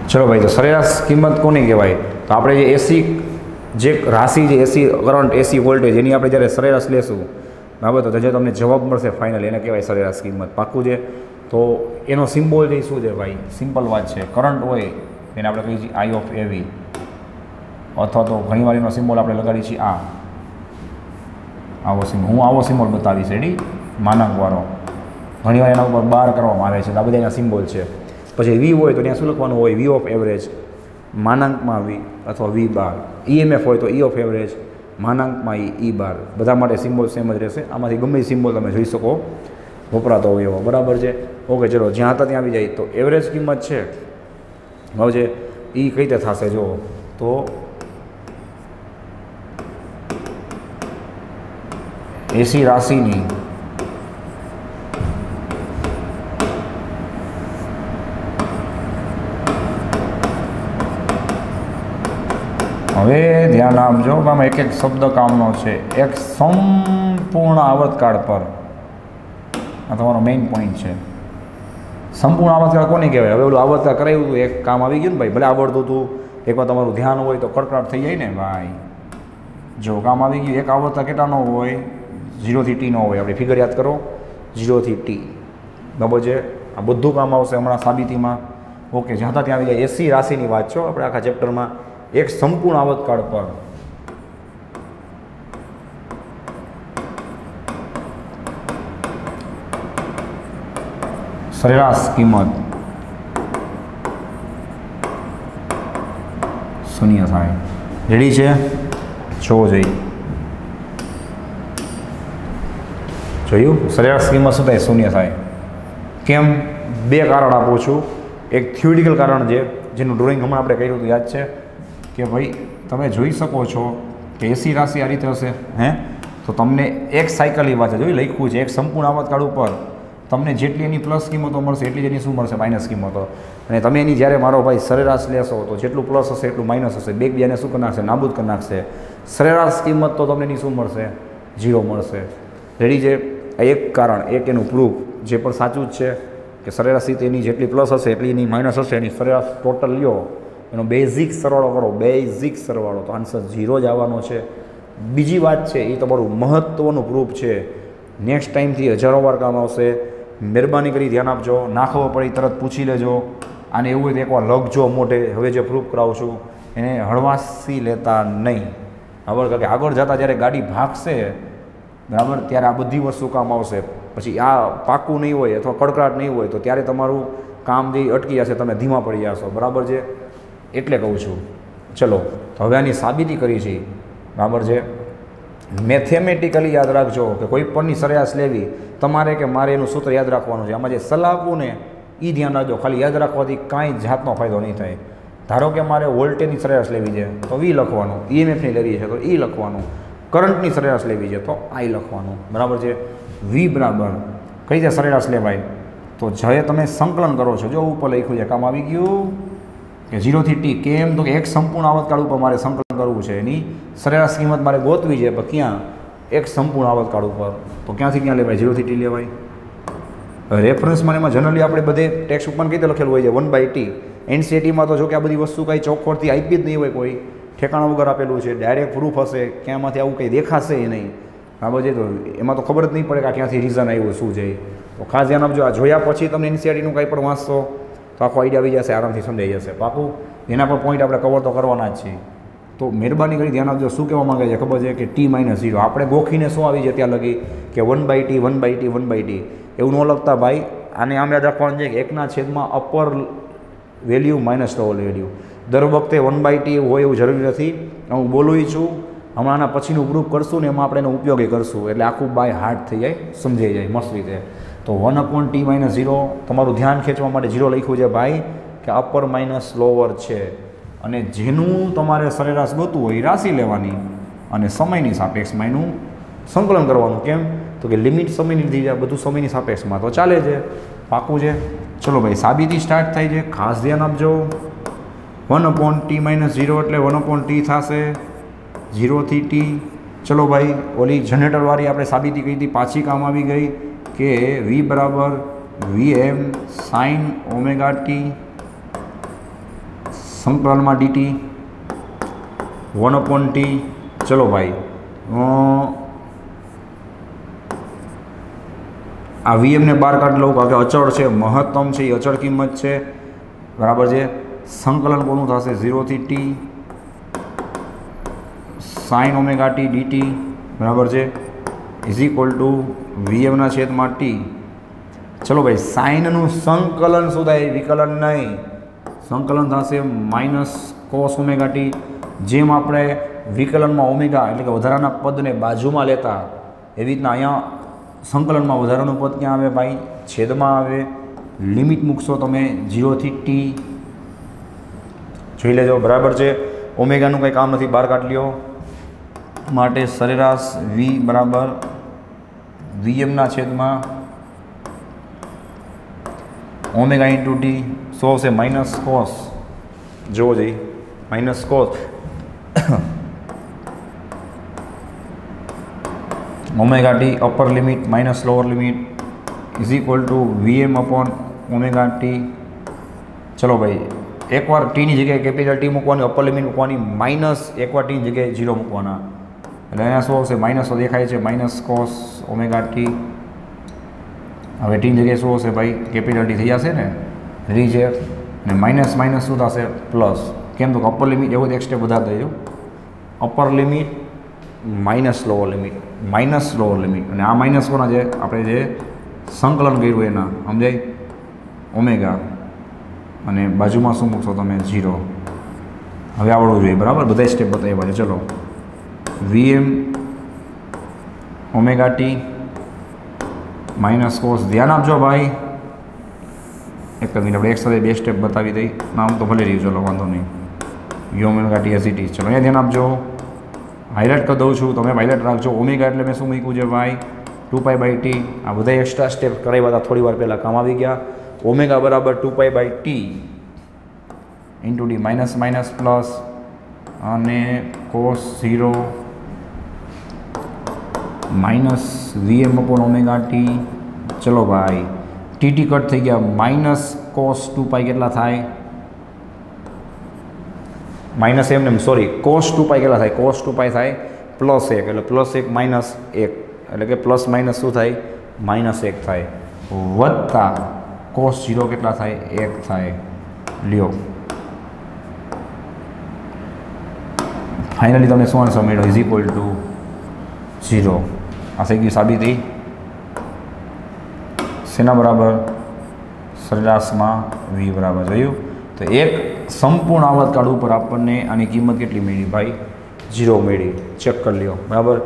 ચલો ભાઈ, તો સરેરાશ કિંમત કોને કહેવાય? તો આપણે જે એસી જે રાશિ જે એસી કરંટ એસી વોલ્ટેજ એની આપણે જ્યારે સરેરાશ લેશું, બરાબર, તો જે તમને જવાબ મળશે ફાઇનલ એને કહેવાય સરેરાશ કિંમત. પાક્કું છે? તો એનો સિમ્બોલ જે શું છે ભાઈ? સિમ્પલ વાત છે. કરંટ હોય એને આપણે કહીએ છીએ આઈ ઓફ એવી, અથવા તો ઘણીવાર એનો સિમ્બોલ આપણે લગાડીએ છીએ આવો સિમ્બોલ. હું આવો સિમ્બોલ બતાવીશ. રેડી? માનાંકવાળો. ઘણીવાર એના ઉપર બાર કરવામાં આવે છે. આ બધા એના સિમ્બોલ છે. પછી વી હોય તો ત્યાં શું લખવાનું હોય? વી ઓફ એવરેજ, માનાંકમાં વી, અથવા વી બાર. ઈએમએફ હોય તો ઈ ઓફ એવરેજ, માનાંકમાં ઈ બાર. બધા માટે સિમ્બોલ સેમ જ રહેશે. આમાંથી ગમે સિમ્બોલ તમે જોઈ શકો વપરાતો હોય એવો, બરાબર છે. ઓકે, ચલો જ્યાં હતા ત્યાં આવી જાય. તો એવરેજ કિંમત છે, હવે છે એ કઈ રીતે થશે? જો તો એસી રાશિની હવે ધ્યાન આપજો, આમાં એક એક શબ્દ કામનો છે. એક સંપૂર્ણ આવર્તકાળ પર, આ તમારો મેઇન પોઈન્ટ છે. સંપૂર્ણ આવર્તકાળ કોને કહેવાય? હવે ઓલું આવર્તકાળ કરાવ્યું હતું, એક કામ આવી ગયું ને ભાઈ, ભલે આવડતું હતું, એકવાર તમારું ધ્યાન હોય તો કડકડાટ થઈ જાય ને ભાઈ. જો કામ આવી ગયું, એક આવર્તકાળ કેટલાનો હોય? 0 થી T નો હોય. આપણે ફિગર યાદ કરો, 0 થી T. બરાબર છે? આ બધું કામ આવશે હમણાં સાબિતીમાં. ઓકે, જ્યાં ત્યાં આવી જાય. એસી રાશિની વાત છો આપણે આખા ચેપ્ટરમાં. એક સંપૂર્ણ આવર્તકાળ પર સરેરાશ કિંમત 0 થાય. રેડી છે? જોવો જોઈએ. જોયું? સરેરાશ કિંમત શું થાય? 0 થાય. કેમ? બે કારણ આપું છું. એક થિયોરિટિકલ કારણ છે, જેનું ડ્રોઈંગ હમણાં આપણે કર્યું હતું, યાદ છે? કે ભાઈ તમે જોઈ શકો છો કે એસી રાશિ આ રીતે હશે, હે? તો તમને એક સાયકલની વાત છે, જોઈ લખ્યું છે, એક સંપૂર્ણ આવર્તકાળ ઉપર તમને જેટલી એની પ્લસ કિંમતો મળશે એટલી જ એની શું મળશે? માઇનસ કિંમતો. અને તમે એની જ્યારે મારો ભાઈ સરેરાશ લેશો તો જેટલું પ્લસ હશે એટલું માઇનસ હશે, બે બીજાને શું કરી નાખશે? નાબૂદ કરી નાખશે. સરેરાશ કિંમત તો તમને એની શું મળશે? 0 મળશે. રેડી છે? આ એક કારણ, એક એનું પ્રૂફ, જે પણ સાચું જ છે કે સરેરાશ એની જેટલી પ્લસ હશે એટલી એની માઇનસ હશે. એની સરેરાશ ટોટલ લ્યો, એનો બેઝિક સરવાળો કરો, બેઝિક સરવાળો, તો આન્સર 0 જ આવવાનો છે. બીજી વાત છે, એ તમારું મહત્ત્વનું પ્રૂફ છે. નેક્સ્ટ ટાઈમથી હજારો વાર કામ આવશે. મહેરબાની કરી ધ્યાન આપજો. ના ખબર પડી તરત પૂછી લેજો. આને એવું હોય તો એકવાર લખજો મોઢે. હવે જે પ્રૂફ કરાવું છું એને હળવાશથી લેતા નહીં. બરાબર? કારણ કે આગળ જતાં જ્યારે ગાડી ભાગશે, બરાબર, ત્યારે આ બધી વસ્તુ કામ આવશે. પછી આ પાકું નહીં હોય અથવા કડકડાટ નહીં હોય તો ત્યારે તમારું કામ જે અટકી જશે, તમે ધીમા પડી જશો. બરાબર છે? એટલે કહું છું. ચલો, તો હવે આની સાબિતી કરી છે. બરાબર છે? મેથેમેટિકલી યાદ રાખજો કે કોઈ પણની સરેરાશ લેવી તમારે કે મારે એનું સૂત્ર યાદ રાખવાનું છે. આમાં જે સલાહ આપવું ને એ ધ્યાન રાખજો. ખાલી યાદ રાખવાથી કાંઈ જાતનો ફાયદો નહીં થાય. ધારો કે મારે વોલ્ટેજની સરેરાશ લેવી છે તો વી લખવાનું, ઈએમએફની લેવી છે તો ઈ લખવાનું, કરંટની સરેરાશ લેવી છે તો આઈ લખવાનું. બરાબર છે? વી બરાબર કઈ રીતે સરેરાશ લેવાય? તો જે તમે સંકલન કરો છો, જો ઉપર લખ્યું છે, કામ આવી ગયું કે 0 થી T. કેમ? તો કે એક સંપૂર્ણ આવર્તકાળ ઉપર મારે સંકલન કરવું છે, એની સરેરાશ કિંમત મારે ગોતવી છે. પણ ક્યાં? એક સંપૂર્ણ આવર્તકાળ ઉપર. તો ક્યાંથી ક્યાં લેવાય? 0 થી T લેવાય. રેફરન્સમાં એમાં જનરલી આપણે બધે ટેક્સ્ટ ઉપર કઈ રીતે લખેલું હોય છે? 1/T. એનસીઈઆરટીમાં તો જો કે આ બધી વસ્તુ કાંઈ ચોખવટથી આપી જ નહીં હોય, કોઈ ઠેકાણા વગર આપેલું છે. ડાયરેક્ટ પ્રૂફ હશે, ક્યાંમાંથી આવું કંઈ દેખાશે એ નહીં. બરાબર છે? તો એમાં તો ખબર જ નહીં પડે કે ક્યાંથી રીઝન આવ્યું શું છે. તો ખાસ ધ્યાન આપજો. આ જોયા પછી તમને એનસીઈઆરટીનું કંઈ પણ વાંચશો તો આખો આઈડિયા આવી જશે, આરામથી સમજાઈ જશે. પાકું એના પર પોઈન્ટ આપણે કવર તો કરવાના જ છીએ. તો મહેરબાની કરી ધ્યાન આપજો. શું કહેવા માંગે છે ખબર છે? કે T-0. આપણે ગોખીને શું આવી છે ત્યાં લગી કે 1/T 1/T 1/T. એવું ન લખતા ભાઈ. આને આમ યાદ રાખવાનું છે કે 1/છેદમાં upper value minus lower value. દર વખતે 1/T હોય એવું જરૂરી નથી. હું બોલું છું, હમણાં આના પછીનું પ્રૂફ કરશું ને એમાં આપણે એનો ઉપયોગી કરશું, એટલે આખું બાય હાર્ટ થઈ જાય, સમજાઈ જાય મસ્ત રીતે. તો 1/T-0 તમારું ધ્યાન ખેંચવા માટે 0 લખ્યું છે ભાઈ, કે અપર માઇનસ લોઅર છે. અને જેનું તમારે સરેરાશ ગોતવું હોય એ રાશિ લેવાની અને સમયની સાપેક્ષમાં એનું સંકલન કરવાનું. કેમ? તો કે લિમિટ સમયની લીધી છે, બધું સમયની સાપેક્ષમાં તો ચાલે છે. પાકું છે? ચલો ભાઈ, સાબિતી સ્ટાર્ટ થાય છે. ખાસ ધ્યાન આપજો. 1/T-0 એટલે 1/T થશે 0 થી T. ચલો ભાઈ, ઓલી જનરેટરવાળી આપણે સાબિતી કરી હતી, પાછી કામ આવી ગઈ કે V બરાબર Vm sin ωt સંકલનમાં dt 1/T. ચલો ભાઈ, આ Vmને બહાર કાઢી લઉં કારણ કે અચળ છે, મહત્તમ છે, એ અચળ કિંમત છે. બરાબર છે? સંકલન કોનું થશે? 0 થી T sin ωt dt. બરાબર છે? ઇઝ ઇક્વલ ટુ Vmના છેદમાં T. ચલો ભાઈ, સાઇનનું સંકલન શું થાય? વિકલન નહીં, સંકલન થશે માઇનસ કોસ ωt. જેમ આપણે વિકલનમાં ઓમેગા એટલે કે વધારાના પદને બાજુમાં લેતા, એવી રીતના અહીંયા સંકલનમાં વધારાનું પદ ક્યાં આવે ભાઈ? છેદમાં આવે. લિમિટ મૂકશો તમે 0 થી T. જોઈ લેજો. બરાબર છે? ઓમેગાનું કંઈ કામ નથી, બહાર કાઢી લ્યો. માટે સરેરાશ V બરાબર Vmના છેદમાં ઓમેગા ઇન્ટુ T. શું આવશે? Minus cos. જોવો જઈ, minus cos omega T upper limit minus lower limit is equal two Vm upon omega t, ચલો ભાઈ એકવાર ટીની જગ્યાએ કેપિટલ ટી મૂકવાની, અપર લિમિટ મૂકવાની, માઇનસ એકવાર ટીની જગ્યાએ 0 મૂકવાના, એટલે અહીંયા શું આવશે, માઇનસ દેખાય છે, માઇનસ કોસ ઓમેગા ટી. હવે ટીની જગ્યાએ શું હશે ભાઈ, કેપિટલ ટી થઈ જશે ને, રિજેક્ટ, અને માઇનસ માઇનસ શું થશે, પ્લસ. કેમ તો અપર લિમિટ એવું એક સ્ટેપ વધારે દેજો, upper limit minus lower limit, minus lower limit, અને આ માઇનસ કોના છે, આપણે જે સંકલન કર્યું એના, સમજાય, ઓમેગા, અને બાજુમાં શું મૂકશો તમે, 0. હવે આવડવું જોઈએ બરાબર, બધા સ્ટેપ બતાવ્યા છે. ચલો VM omega T minus cos, ધ્યાન આપજો ભાઈ, એક જ મિનિટ, આપણે એક સાથે બે સ્ટેપ બતાવી દઈ, નામ તો ભલે રહ્યું, ચલો વાંધો નહીં, v omega t as it is. ચલો અહીંયા ધ્યાન આપજો, હાઇલાઇટ કરી દઉં છું, તમે હાઇલાઇટ રાખજો. ઓમેગા એટલે મેં શું મૂક્યું છે ભાઈ, 2π/t. આ બધા એક્સ્ટ્રા સ્ટેપ કરાવ્યા હતા થોડી વાર પહેલાં, કામ આવી ગયા. ઓમેગા બરાબર 2π/t into d, minus minus plus, અને cos 0 minus VM upon omega t. ચલો ભાઈ ટી કટ થઈ ગયા, માઇનસ કોસ 2π કેટલા થાય, માઇનસ એમને સોરી કોસ 2π કેટલા થાય, કોસ 2π થાય +1, એટલે +1 -1, એટલે કે પ્લસ માઇનસ શું થાય, -1 થાય, વત્તા કોસ 0 કેટલા થાય, 1 થાય. લ્યો ફાઇનલી તમને શું આન્સર મળ્યો, ઇઝ ઇક્વલ ટુ 0. આ થઈ ગયું સાબિતી. શેના બરાબર, સરેરાશમાં વી બરાબર. જોયું તો એક સંપૂર્ણ આવર્તકાળ ઉપર આપણને આની કિંમત કેટલી મળી ભાઈ, 0 મળી. ચેક કરી લ્યો બરાબર.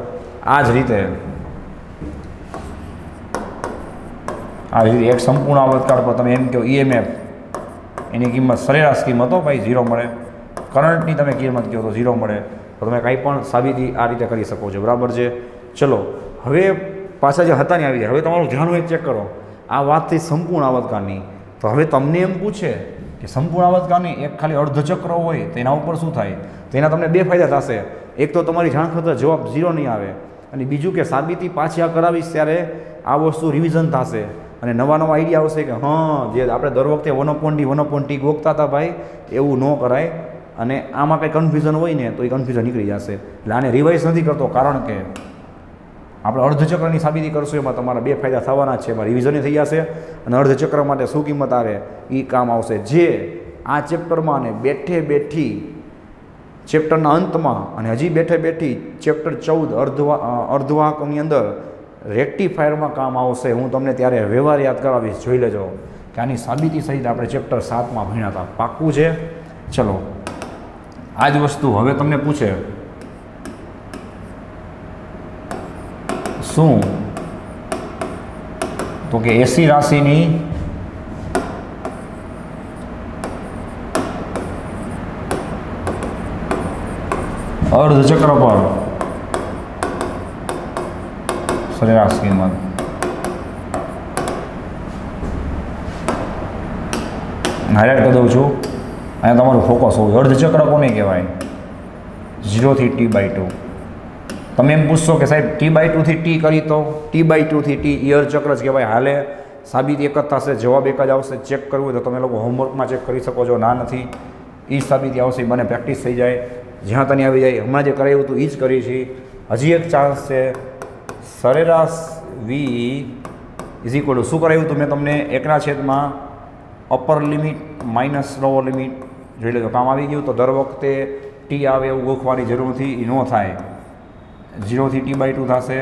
આ જ રીતે એક સંપૂર્ણ આવર્તકાળ પર તમે એમ કહો ઈએમએફ એની કિંમત સરેરાશ કિંમત હો ભાઈ 0 મળે, કરંટની તમે કિંમત કહો તો 0 મળે. તો તમે કાંઈ પણ સાબિતી આ રીતે કરી શકો છો બરાબર છે. ચલો હવે પાછા જે હતા ને આવી જાય, હવે તમારું ધ્યાન હોય ચેક કરો. આ વાત થઈ સંપૂર્ણ આવર્તકાળની, તો હવે તમને એમ પૂછે કે સંપૂર્ણ આવર્તકાળની એક ખાલી અર્ધચક્ર હોય તો એના ઉપર શું થાય, તો એના તમને બે ફાયદા થશે. એક તો તમારી જાણ ખાતર જવાબ 0 નહીં આવે, અને બીજું કે સાબિતી પાછી આ કરાવીશ ત્યારે આ વસ્તુ રિવિઝન થશે અને નવા નવા આઈડિયા આવશે કે હા જે આપણે દર વખતે 1/t ગોખતા હતા ભાઈ એવું ન કરાય, અને આમાં કંઈ કન્ફ્યુઝન હોય ને તો એ કન્ફ્યુઝન નીકળી જશે. એટલે આને રિવાઇઝ નથી કરતો, કારણ કે આપણે અર્ધચક્રની સાબિતી કરશું એમાં તમારા બે ફાયદા થવાના જ છે. એમાં રિવિઝન થઈ જશે અને અર્ધચક્ર માટે શું કિંમત આવે એ કામ આવશે. જે આ ચેપ્ટરમાં અને બેઠે બેઠી ચેપ્ટરના અંતમાં અને હજી બેઠે બેઠી ચેપ્ટર 14 અર્ધવાહકની અંદર રેક્ટિફાયરમાં કામ આવશે. હું તમને ત્યારે વ્યવહાર યાદ કરાવીશ, જોઈ લેજો કે આની સાબિતી સહિત આપણે ચેપ્ટર 7માં ભણ્યા હતા. પાક્કું છે? ચલો આ જ વસ્તુ હવે તમને પૂછે શું, તો કે એસી રાશિની અર્ધચક્ર પર સરેરાશ કિંમત. હાઇલાઇટ કરી દઉં છું, અહીંયા તમારું ફોકસ હોવું. અર્ધચક્ર કોને કહેવાય? 0 થી T/2. તમે એમ પૂછશો કે સાહેબ T/2 થી T કરી તો T/2 થી T એ અર્ધચક્ર જ કહેવાય. હાલે સાબિતી એક જ થશે, જવાબ એક જ આવશે. ચેક કરવું હોય તો તમે લોકો હોમવર્કમાં ચેક કરી શકો છો. ના નથી એ જ સાબિતી આવશે, મને પ્રેક્ટિસ થઈ જાય, જ્યાં તને આવી જાય. હમણાં જે કરાવ્યું હતું એ જ કરી છે. હજી એક ચાન્સ છે. સરેરાશ વી ઇઝ ઇક્વલ ટુ શું કરાવ્યું હતું મેં તમને, 1/, upper limit minus lower limit. જોઈ લેજો કામ આવી ગયું. તો દર વખતે ટી આવે એવું ગોખવાની જરૂર નથી, એ ન થાય. 0 થી T/2 થશે,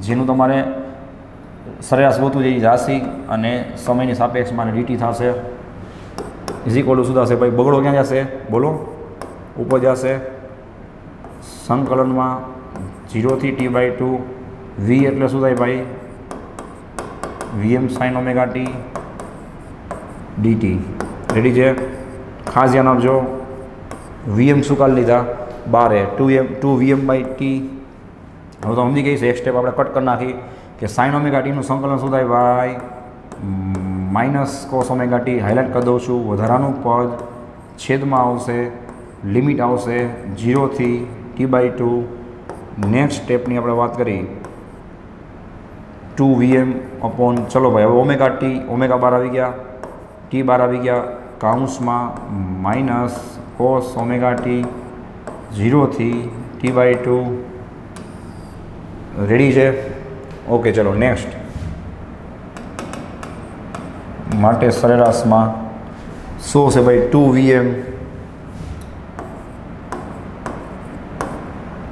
જેનું તમારે સરેરાશ ગોતવું છે એ રાશિ અને સમયની સાપેક્ષમાં ડીટી થશે. ઇઝ ઇક્વલ ટુ શું થશે ભાઈ, બગડો ક્યાં જશે બોલો, ઉપર જશે સંકલનમાં 0 થી T/2. વી એટલે શું થાય ભાઈ, VM sine omega T DT. Ready છે? ખાસ ધ્યાન આપજો. વીએમ શું કાઢી લીધા, 12 2VM/t. હવે તો સમજી ગઈ છે. એક સ્ટેપ આપણે કટ કરી નાખી કે સાઇન ઓમેગા ટીનું સંકલન શું થાય ભાઈ, minus cos omega T. Highlight કરી દઉં છું. વધારાનું પદ છેદમાં આવશે, લિમિટ આવશે 0 થી T/2. નેક્સ્ટ સ્ટેપની આપણે વાત કરી 2VM અપોન, ચલો ભાઈ હવે ઓમેગા ટી, ઓમેગા 12 આવી ગયા, ટી બાર આવી ગયા કાઉન્સમાં માઇનસ કોસ ઓમેગા ટી 0 થી T/2 રેડી છે. ઓકે ચલો નેક્સ્ટ માટે સરેરાશમાં શું છે ભાઈ 2Vm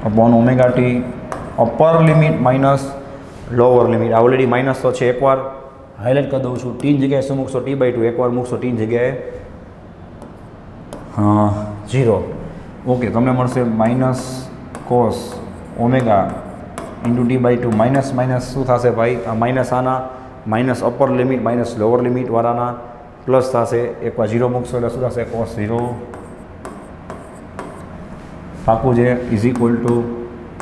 अपॉन ओमेगा टी अपर limit minus lower limit already minus तो है एक बार हाईलाइट कर दूँ छूँ 3 जगह शू मूकशो T/2 एक बार मूकशो 3 जगह हाँ 0 ओके तमने मळशे minus cos omega into T/2 minus minus शू थशे भाई आ माइनस आना minus upper limit minus lower limit वाळाना प्लस थशे एक बार 0 मूकशो एटले शू थशे कोस 0 पाकू है इज इक्वल टू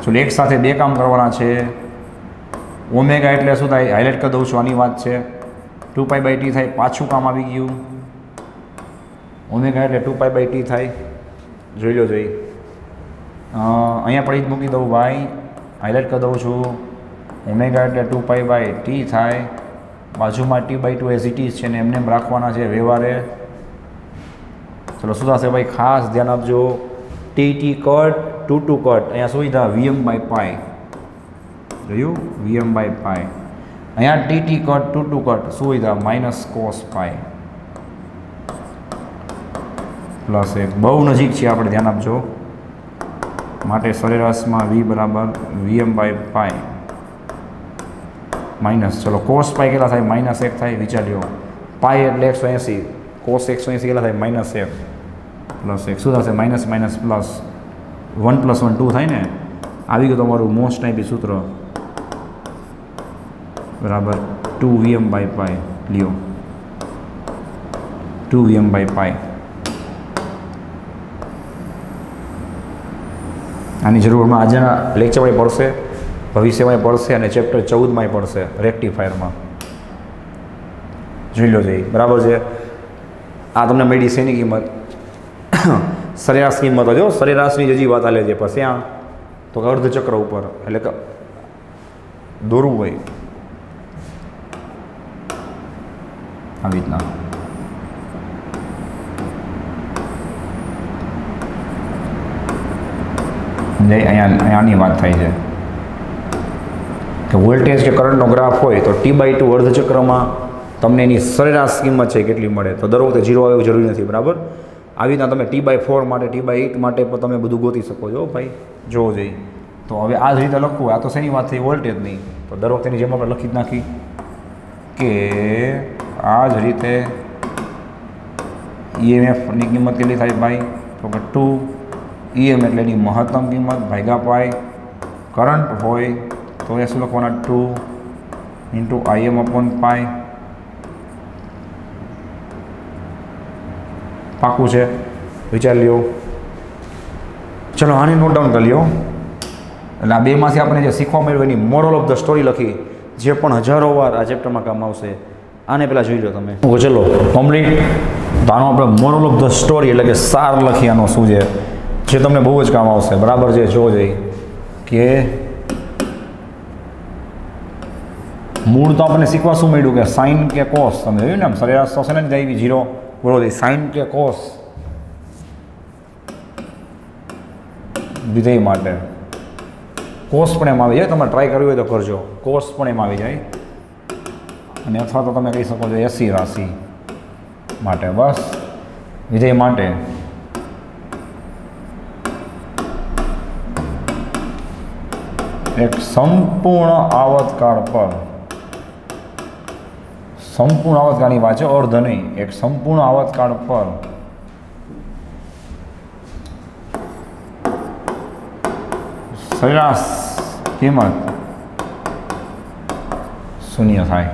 चलो एक साथ बे काम करवाना है ओमेगा एटले शू थाय हाईलाइट कर दूँ छूँ आनी बात है 2π/t थाय पाछू काम आवी गयुं ओमेगा एटले 2π/t थाय जोई लो जोई अहींया पड़ी ज मूकी दऊं भाई हाईलाइट कर दूँ छूँ ओमेगा एटले 2π/t थाय बाजू में T/2 एज इट इज है एमने राखवाना है व्यवहारे चलो शू थशे भाई खास ध्यान आपजो टी कट 2 कट अँ सुविधा Vm/π जो Vm/π अँ टी कट 2 कट सुविधा माइनस कोस पाई प्लस 1 बहु नजीक है आप ध्यान आपजो माटे सरेराश में V बराबर Vm/π माइनस चलो कोस पाई के -1 थाय विचार लो पाई एटले 180 कोस 180 के -1 प्लस 1 शू थशे माइनस माइनस प्लस 1 + 1 2 थाय ने आवी गयुं तमारुं मोस्ट टाइपी सूत्र बराबर 2Vm/π लियो 2Vm/π आनी जरूर में आज लेक्चर में पड़शे भविष्य में पड़शे और चेप्टर 14 में पड़शे रेक्टिफायर में जोई लो जी बराबर है आ तमने मळी शेनी किंमत सरेराश किंमत जो सरेराश की जी बात आले पीछे आ तो अर्धचक्र ऊपर एटले के दोरवुं होय आ रीतना अहींयानी बात थाय छे कि वोल्टेज के करंटनो ग्राफ होय तो T/2 अर्धचक्र में तमने एनी सरेराश किंमत है केटली मळे तो दर वखते 0 आवे जरूरी नहीं बराबर आ रीतना तमे T/4 माटे T/8 माटे पण तमे बधुं गोती शको छो भाई जोवो जोईए तो हवे आ ज रीते लखवुं आ तो शेनी वात थई वोल्टेज नहीं तो दर वखतेनी जेम आपणे लखी ज नाखी के आ ज रीते EMF नी किंमत केटली थाय भाई तो के 2 EM एटले एनी महत्तम किंमत भाग्या पाई करंट होय तो ए शुं लखवाना 2 × Im/π पाकू है विचार लियो चलो आने नोट डाउन कर लियो એટલે આ બેમાંથી આપણે જે શીખવા મળ્યું એની મોરલ ઓફ ધ સ્ટોરી લખી જે પણ હજારો વાર આ ચેપ્ટરમાં કામ આવશે આને પહેલાં જોઈ લો તમે ચલો કમ્પ્લીટ તો આનો આપણે મોરલ ઓફ ધ સ્ટોરી એટલે કે સાર લખી આનો શું છે જે તમને બહુ જ કામ આવશે બરાબર છે જોવો જોઈએ કે મૂળ તો આપણને શીખવા શું મળ્યું કે સાઇન કે કોસ તમે જોયું ને આમ સરેરાશ તો છે ને જ આવી 0 बरोबर साइन के कोस विधेय माटे कोस पण एम आवी जाए तमे ट्राय करवी होय तो करजो कोस पण एम आवी जाए अने अथवा तो तमे कही सको छो 80 राशि माटे बस विधेय माटे एक संपूर्ण आवतकाल पर संपूर्ण आवतकाल बात है अर्ध नहीं एक संपूर्ण आवतकाल पर सरेराश किंमत शून्य थाय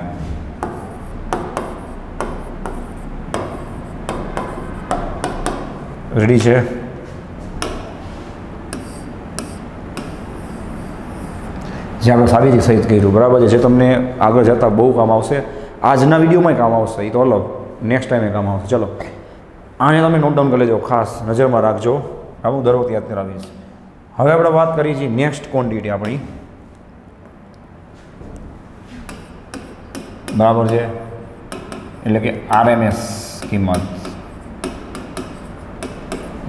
रेडी है जे आप साबिती सहित कर्યું बराबर है तमने आगे जता बहु काम आवशे आजना विडियो में काम आवशे तो अलग नेक्स्ट टाइम काम आवशे चलो आने तमे नोट डाउन कर लेजो खास नजर में राखजो आ हूँ दर वखते याद करावीश हवे आपणे बात करी छीए नेक्स्ट क्वोंटिटी अपनी बराबर है एटले के RMS કિંમત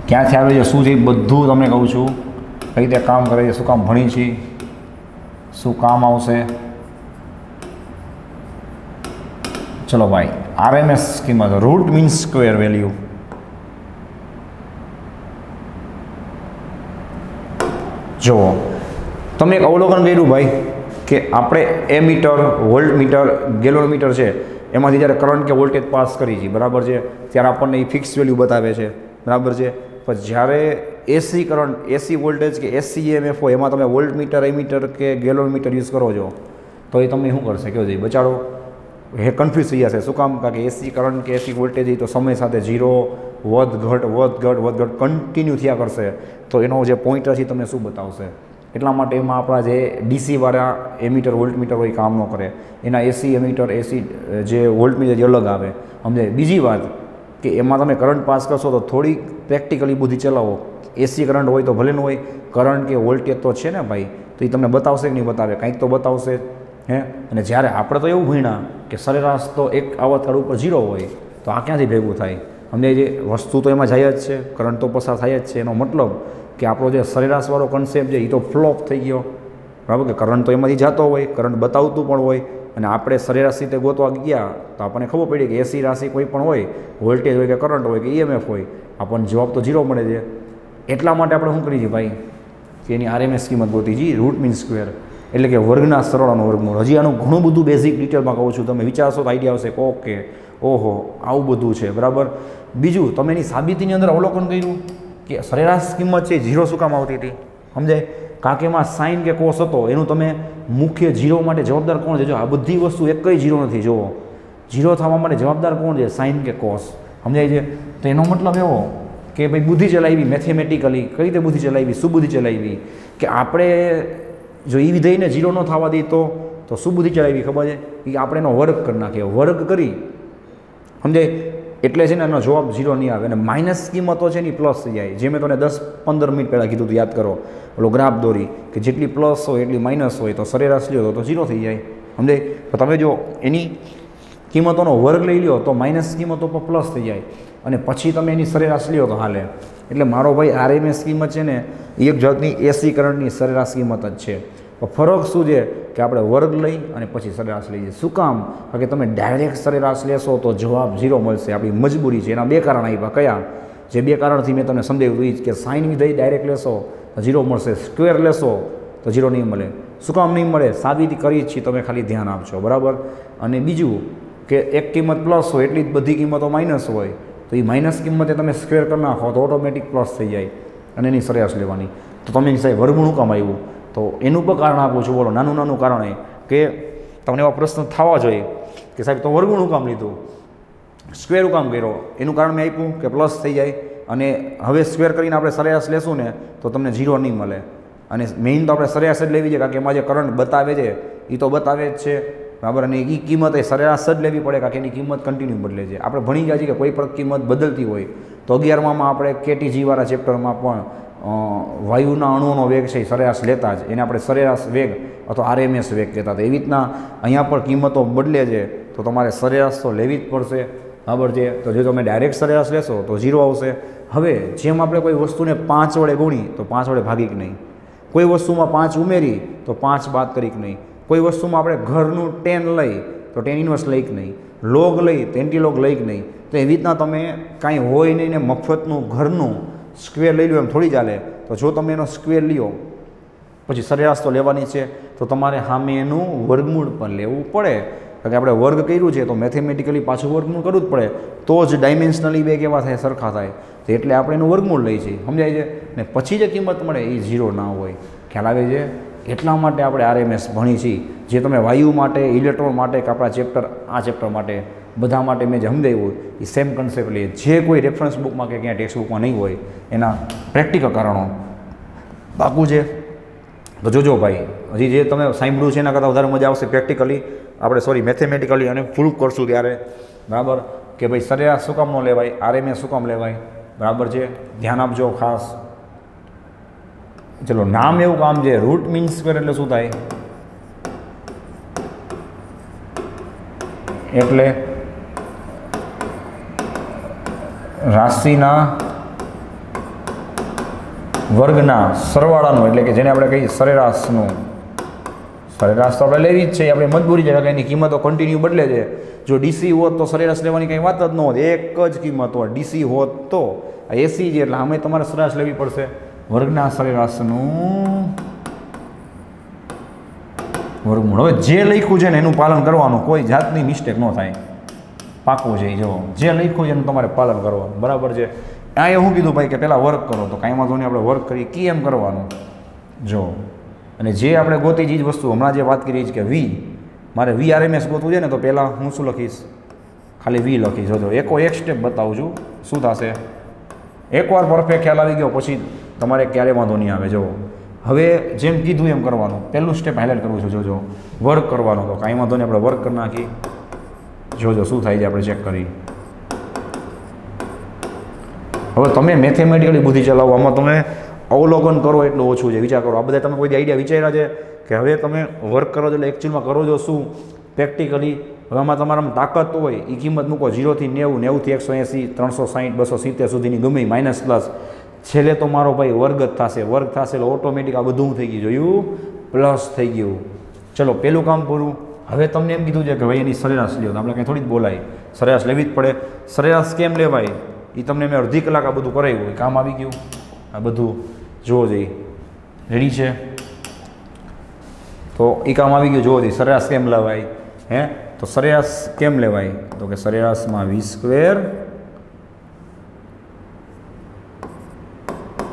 ક્યાંથી આવે છે, શું છે, એ બધું તમને કહું છું, કઈ રીતે કામ કરે છે, શું કામ ભણી છીએ, શું કામ આવશે. ચલો ભાઈ, RMS કિંમત, રૂટ મીન્સ સ્ક્વેર વેલ્યુ. જુઓ, તમે એક અવલોકન કર્યું ભાઈ કે આપણે એમીટર, વોલ્ટમીટર, ગેલોમીટર છે એમાંથી જ્યારે કરંટ કે વોલ્ટેજ પાસ કરી છે, બરાબર છે, ત્યારે આપણને એ ફિક્સ વેલ્યુ બતાવે છે, બરાબર છે. પણ જ્યારે એસી કરંટ, એસી વોલ્ટેજ કે એસી EMF હોય, એમાં તમે વોલ્ટમીટર, એમીટર કે ગેલોમીટર યુઝ કરો છો, તો એ તમને શું કરશે, કહો જોઈએ બચાડો, એ કન્ફ્યુઝ થઈ જશે. શું કામ? કારણ કે એસી કરંટ કે એસી વોલ્ટેજ તો સમય સાથે ઝીરો, વધઘટ કન્ટિન્યુ થયા કરશે. તો એનો જે પોઈન્ટર છે તમને શું બતાવશે? એટલા માટે એમાં આપણા જે ડીસીવાળા એમીટર, વોલ્ટમીટર હોય કામ ન કરે. એના એસી એમીટર, એસી જે વોલ્ટમીટર જે અલગ આવે, સમજાય. બીજી વાત કે એમાં તમે કરંટ પાસ કરશો તો થોડી પ્રેક્ટિકલી બુદ્ધિ ચલાવો. એસી કરંટ હોય તો ભલે ન હોય, કરંટ કે વોલ્ટેજ તો છે ને ભાઈ, તો એ તમને બતાવશે કે નહીં બતાવે, કંઈક તો બતાવશે હે. અને જ્યારે આપણે તો એવું ભણ્યા કે સરેરાશ તો એક આવર્તકાળ ઉપર 0 હોય, તો આ ક્યાંથી ભેગું થાય? સમજાય. જે વસ્તુ તો એમાં જાય જ છે, કરંટ તો પસાર થાય જ છે. એનો મતલબ કે આપણો જે સરેરાશવાળો કન્સેપ્ટ છે એ તો ફ્લોપ થઈ ગયો, બરાબર. કે કરંટ તો એમાંથી જતો હોય, કરંટ બતાવતું પણ હોય, અને આપણે સરેરાશ રીતે ગોતવા ગયા તો આપણને ખબર પડી કે એસી રાશિ કોઈ પણ હોય, વોલ્ટેજ હોય કે કરંટ હોય કે EMF હોય, આપણને જવાબ તો 0 મળે છે. એટલા માટે આપણે શું કરીએ ભાઈ કે એની RMS કિંમત ગોતી છીએ, રૂટ મીન સ્ક્વેર, એટલે કે વર્ગના સરવાળાનો વર્ગમૂળ. હજી આનું ઘણું બધું બેઝિક ડિટેલમાં કહું છું, તમે વિચારશો તો આઈડિયા આવશે કે ઓકે, ઓહો, આવું બધું છે, બરાબર. બીજું, તમે એની સાબિતીની અંદર અવલોકન કર્યું કે સરેરાશ કિંમત છે 0 શું કામ આવતી હતી, સમજાય. કારણ કે એમાં સાઇન કે કોસ હતો, એનું તમે મુખ્ય 0 માટે જવાબદાર કોણ છે? જો આ બધી વસ્તુ એક કઈ 0 નથી. જુઓ, 0 થવા માટે જવાબદાર કોણ છે? સાઇન કે કોસ, સમજાય છે. તો એનો મતલબ એવો કે ભાઈ બુદ્ધિ ચલાવી, મેથેમેટિકલી કઈ રીતે બુદ્ધિ ચલાવી, શું બુદ્ધિ ચલાવી કે આપણે જો એ વિધેયને 0 ન થવા દઈએ તો શું બુદ્ધિ ચલાવી ખબર છે? કે આપણે એનો વર્ગ કરી નાખીએ, વર્ગ કરી, સમજાય. એટલે છે ને એનો જવાબ 0 નહીં આવે. અને માઇનસ કિંમતો છે ને પ્લસ થઈ જાય. જે મેં તમને 10-15 મિનિટ પહેલાં કીધું હતું, યાદ કરો, ઓલો ગ્રાફ દોરી કે જેટલી પ્લસ હોય એટલી માઇનસ હોય, તો સરેરાશ લ્યો તો 0 થઈ જાય, સમજાય. તો તમે જો એની કિંમતોનો વર્ગ લઈ લ્યો તો માઇનસ કિંમતો પર પ્લસ થઈ જાય, અને પછી તમે એની સરેરાશ લ્યો તો હાલે. એટલે મારો ભાઈ RMS કિંમત છે ને એ એક જાતની એસી કરંટની સરેરાશ કિંમત જ છે. ફરક શું છે કે આપણે વર્ગ લઈ અને પછી સરેરાશ લઈએ. શું કામ? કારણ કે તમે ડાયરેક્ટ સરેરાશ લેશો તો જવાબ 0 મળશે. આપણી મજબૂરી છે. એના બે કારણ આપ્યા. કયા? જે બે કારણથી મેં તમને સમજાવ્યું એ જ કે સાઇન વિધેય ડાયરેક્ટ લેશો તો 0 મળશે, સ્ક્વેર લેશો તો 0 નહીં મળે. શું કામ નહીં મળે? સાબિતી કરી જ છીએ, તમે ખાલી ધ્યાન આપજો, બરાબર. અને બીજું કે એક કિંમત પ્લસ હોય એટલી જ બધી કિંમતો માઇનસ હોય, તો એ માઇનસ કિંમતે તમે સ્ક્વેર કરી નાખો તો ઓટોમેટિક પ્લસ થઈ જાય, અને એની સરેરાશ લેવાની. તો તમે સાહેબ વર્ગમૂળ કામ આવ્યું? તો એનું પણ કારણ આપું છું. બોલો, નાનું કારણ એ કે તમને એવા પ્રશ્ન થવા જોઈએ કે સાહેબ તો વર્ગમૂળ કામ લીધું, સ્ક્વેર કામ કર્યો? એનું કારણ મેં આપ્યું કે પ્લસ થઈ જાય, અને હવે સ્ક્વેર કરીને આપણે સરેરાશ લેશું ને તો તમને 0 નહીં મળે. અને મેઇન તો આપણે સરેરાશ જ લેવી છે, કારણ કે એમાં જે કરંટ બતાવે છે એ તો બતાવે જ છે, બરાબર. અને એ કિંમત એ સરેરાશ જ લેવી પડે, કારણ કે એની કિંમત કન્ટિન્યુ બદલે છે. આપણે ભણી ગયા છીએ કે કોઈ પણ કિંમત બદલતી હોય તો 11માં આપણે KTG-વાળા ચેપ્ટરમાં પણ વાયુના અણુઓનો વેગ છે એ સરેરાશ લેતા જ, એને આપણે સરેરાશ વેગ અથવા RMS વેગ કહેતા હતા. એવી રીતના અહીંયા પણ કિંમતો બદલે છે, તો તમારે સરેરાશ તો લેવી જ પડશે, બરાબર છે. તો જો તમે ડાયરેક્ટ સરેરાશ લેશો તો 0 આવશે. હવે જેમ આપણે કોઈ વસ્તુને 5 વડે ગુણી તો 5 વડે ભાગી કે નહીં, કોઈ વસ્તુમાં 5 ઉમેરી તો 5 બાદ કરી કે નહીં, કોઈ વસ્તુમાં આપણે ઘરનું 10 લઈ તો 10 ઇન્વર્સ લઈ કે નહીં, લોગ લઈ તો એન્ટીલોગ લઈ કે નહીં. તો એવી રીતના તમે કાંઈ હોય નહીં ને મફતનું ઘરનું સ્ક્વેર લઈ લો એમ થોડી ચાલે. તો જો તમે એનો સ્ક્વેર લ્યો પછી સરેરાશ તો લેવાની છે, તો તમારે સામે એનું વર્ગમૂળ પણ લેવું પડે. કારણ કે આપણે વર્ગ કર્યું છે તો મેથેમેટિકલી પાછું વર્ગમૂળ કરવું જ પડે, તો જ ડાયમેન્શનલી બે કેવા થાય, સરખા થાય. તો એટલે આપણે એનું વર્ગમૂળ લઈએ છીએ, સમજાય છે. ને પછી જે કિંમત મળે એ 0 ના હોય, ખ્યાલ આવે છે. એટલા માટે આપણે RMS ભણી છીએ. જે તમે વાયુ માટે, ઇલેક્ટ્રોન માટે કે આપણા ચેપ્ટર, આ ચેપ્ટર માટે, બધા માટે મેં જે સમજાવ્યું એ સેમ કન્સેપ્ટ લઈએ. જે કોઈ રેફરન્સ બુકમાં કે ક્યાં ટેક્સ્ટ બુકમાં નહીં હોય એના પ્રેક્ટિકલ કારણો પાકું છે. તો જોજો ભાઈ, હજી જે તમે સાંભળ્યું છે એના કરતાં વધારે મજા આવશે પ્રેક્ટિકલી આપણે મેથેમેટિકલી અને પ્રૂફ કરશું ત્યારે, બરાબર. કે ભાઈ સરેરાશ શું કામ ન લેવાય, RMS શું કામ લેવાય, બરાબર છે. ધ્યાન આપજો ખાસ. ચલો, નામ એવું કામ છે. રૂટ મીન્સ સ્ક્વેર એટલે શું થાય? એટલે રાશિના વર્ગના સરવાળાનું, એટલે કે જેને આપણે કહીએ સરેરાશનું, સરેરાશ તો આપણે લેવી જ છે, આપણે મજબૂરી છે, કારણ કે એની કિંમતો કન્ટિન્યુ બદલે છે. જો ડીસી હોત તો સરેરાશ લેવાની કંઈ વાત જ ન હોત, એક જ કિંમત હોત. ડીસી હોત તો એસી છે, એટલે આમે તમારે સરેરાશ લેવી પડશે. વર્ગના સરેરાશનું વર્ગમૂળ. હવે જે લખ્યું છે ને એનું પાલન કરવાનું, કોઈ જાતની મિસ્ટેક ન થાય. પાકું છે જો જે લખ્યું છે એનું તમારે પાલન કરવાનું, બરાબર છે. આ હું કીધું ભાઈ કે પહેલાં વર્ક કરો, તો કાંઈ વાંધો નહીં, આપણે વર્ક કરીએ કેમ કરવાનું જો. અને જે આપણે ગોતી ચીજ વસ્તુ હમણાં જે વાત કરી છે કે વી, મારે VRMS ગોતવું છે ને, તો પહેલાં હું શું લખીશ, ખાલી વી લખીશ. જો એક સ્ટેપ બતાવું છું શું થશે. એકવાર પરફેક્ટ ખ્યાલ આવી ગયો પછી તમારે ક્યારે વાંધો નહીં આવે. જો હવે જેમ કીધું એમ કરવાનું, પહેલું સ્ટેપ હાઇલાઇટ કરવું છે. જોજો વર્ક કરવાનો, તો કાંઈ વાંધો નહીં, આપણે વર્ક કરી નાખી. જોજો શું થાય છે, આપણે ચેક કરી. હવે તમે મેથેમેટિકલી બુદ્ધિ ચલાવો, આમાં તમે અવલોકન કરો એટલું ઓછું છે, વિચાર કરો. આ બધા તમે કોઈ આઈડિયા વિચાર્યા છે કે હવે તમે વર્ક કરો છો એટલે એકચ્યુઅલમાં કરો છો શું પ્રેક્ટિકલી? હવે આમાં તમારામાં તાકાત હોય એ કિંમત મૂકો, 0 થી 90, 90 થી 180, 360, 270 સુધીની ગમે માઇનસ પ્લસ. છેલ્લે તો મારો ભાઈ વર્ગ જ થશે. વર્ગ થશે એટલે ઓટોમેટિક આ બધું થઈ ગયું, જોયું, પ્લસ થઈ ગયું. ચલો પહેલું કામ પૂરું. હવે તમને એમ કીધું છે કે ભાઈ એની સરેરાશ લ્યો, તો આપણે કંઈ થોડી જ બોલાય, સરેરાશ લેવી જ પડે. સરેરાશ કેમ લેવાય એ તમને મેં અડધી કલાક આ બધું કરાવ્યું હોય, કામ આવી ગયું. આ બધું જોવો જોઈએ, રેડી છે? તો એ કામ આવી ગયું, જોવો જોઈએ. સરેરાશ કેમ લેવાય હે? તો સરેરાશ કેમ લેવાય, તો કે સરેરાશમાં V²,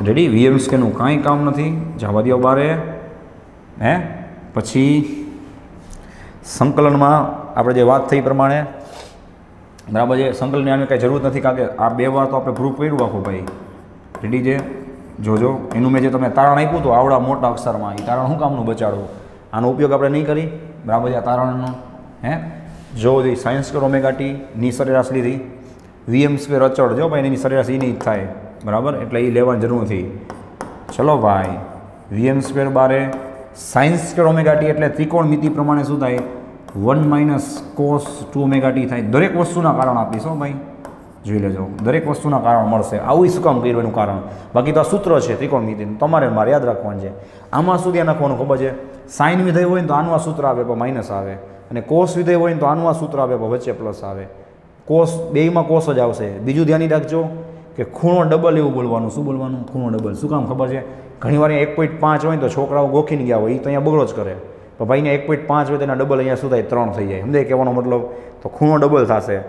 રેડી. VM²નું કાંઈ કામ નથી, જવા દો બારે. હે પછી સંકલનમાં આપણે જે વાત થઈ પ્રમાણે, બરાબર છે, સંકલનની આની કાંઈ જરૂર નથી, કારણ કે આ 2 વાર તો આપણે પ્રૂફ કર્યું આખું ભાઈ, રેડી છે? જોજો એનું મેં જે તમને તારણ આપ્યું હતું આવડા મોટા અક્ષરમાં, એ તારણ શું કામનું બચાડવું, આનો ઉપયોગ આપણે નહીં કરી, બરાબર છે, આ તારણનો. હે જોવો જોઈએ. sin² ωt ની સરેરાશ લીધી, VM² અચળ, જો ભાઈ એની સરેરાશ એની જ થાય, બરાબર, એટલે એ લેવાની જરૂર નથી. ચલો ભાઈ, VM² બારે, sin² ωt એટલે ત્રિકોણમિતિ પ્રમાણે શું થાય, 1 - cos 2 ωt થાય. દરેક વસ્તુના કારણ આપીશ હો ભાઈ, જોઈ લેજો, દરેક વસ્તુના કારણ મળશે. આવું શું કામ કર્યું એનું કારણ, બાકી તો આ સૂત્ર છે ત્રિકોણમિતિનું, તમારે મારે યાદ રાખવાનું છે. આમાં શું ધ્યાન રાખવાનું ખબર છે, સાઇન વિધેય હોય ને તો આનું આ સૂત્ર આવે પણ માઇનસ આવે, અને કોસ વિધેય હોય ને તો આનું આ સૂત્ર આવે પણ વચ્ચે પ્લસ આવે. કોસ બેયમાં કોસ જ આવશે. બીજું ધ્યાન રાખજો કે ખૂણો ડબલ એવું બોલવાનું. શું બોલવાનું? ખૂણો ડબલ. શું કામ ખબર છે, ઘણીવાર 1.5 હોય તો છોકરાઓ ગોખીને ગયા હોય, એ તો અહીંયા બગડો જ કરે. તો ભાઈને 1.5 હોય તેના ડબલ અહીંયા શું થાય, 3 થઈ જાય. સમજાય કહેવાનો મતલબ? તો ખૂણો ડબલ થશે.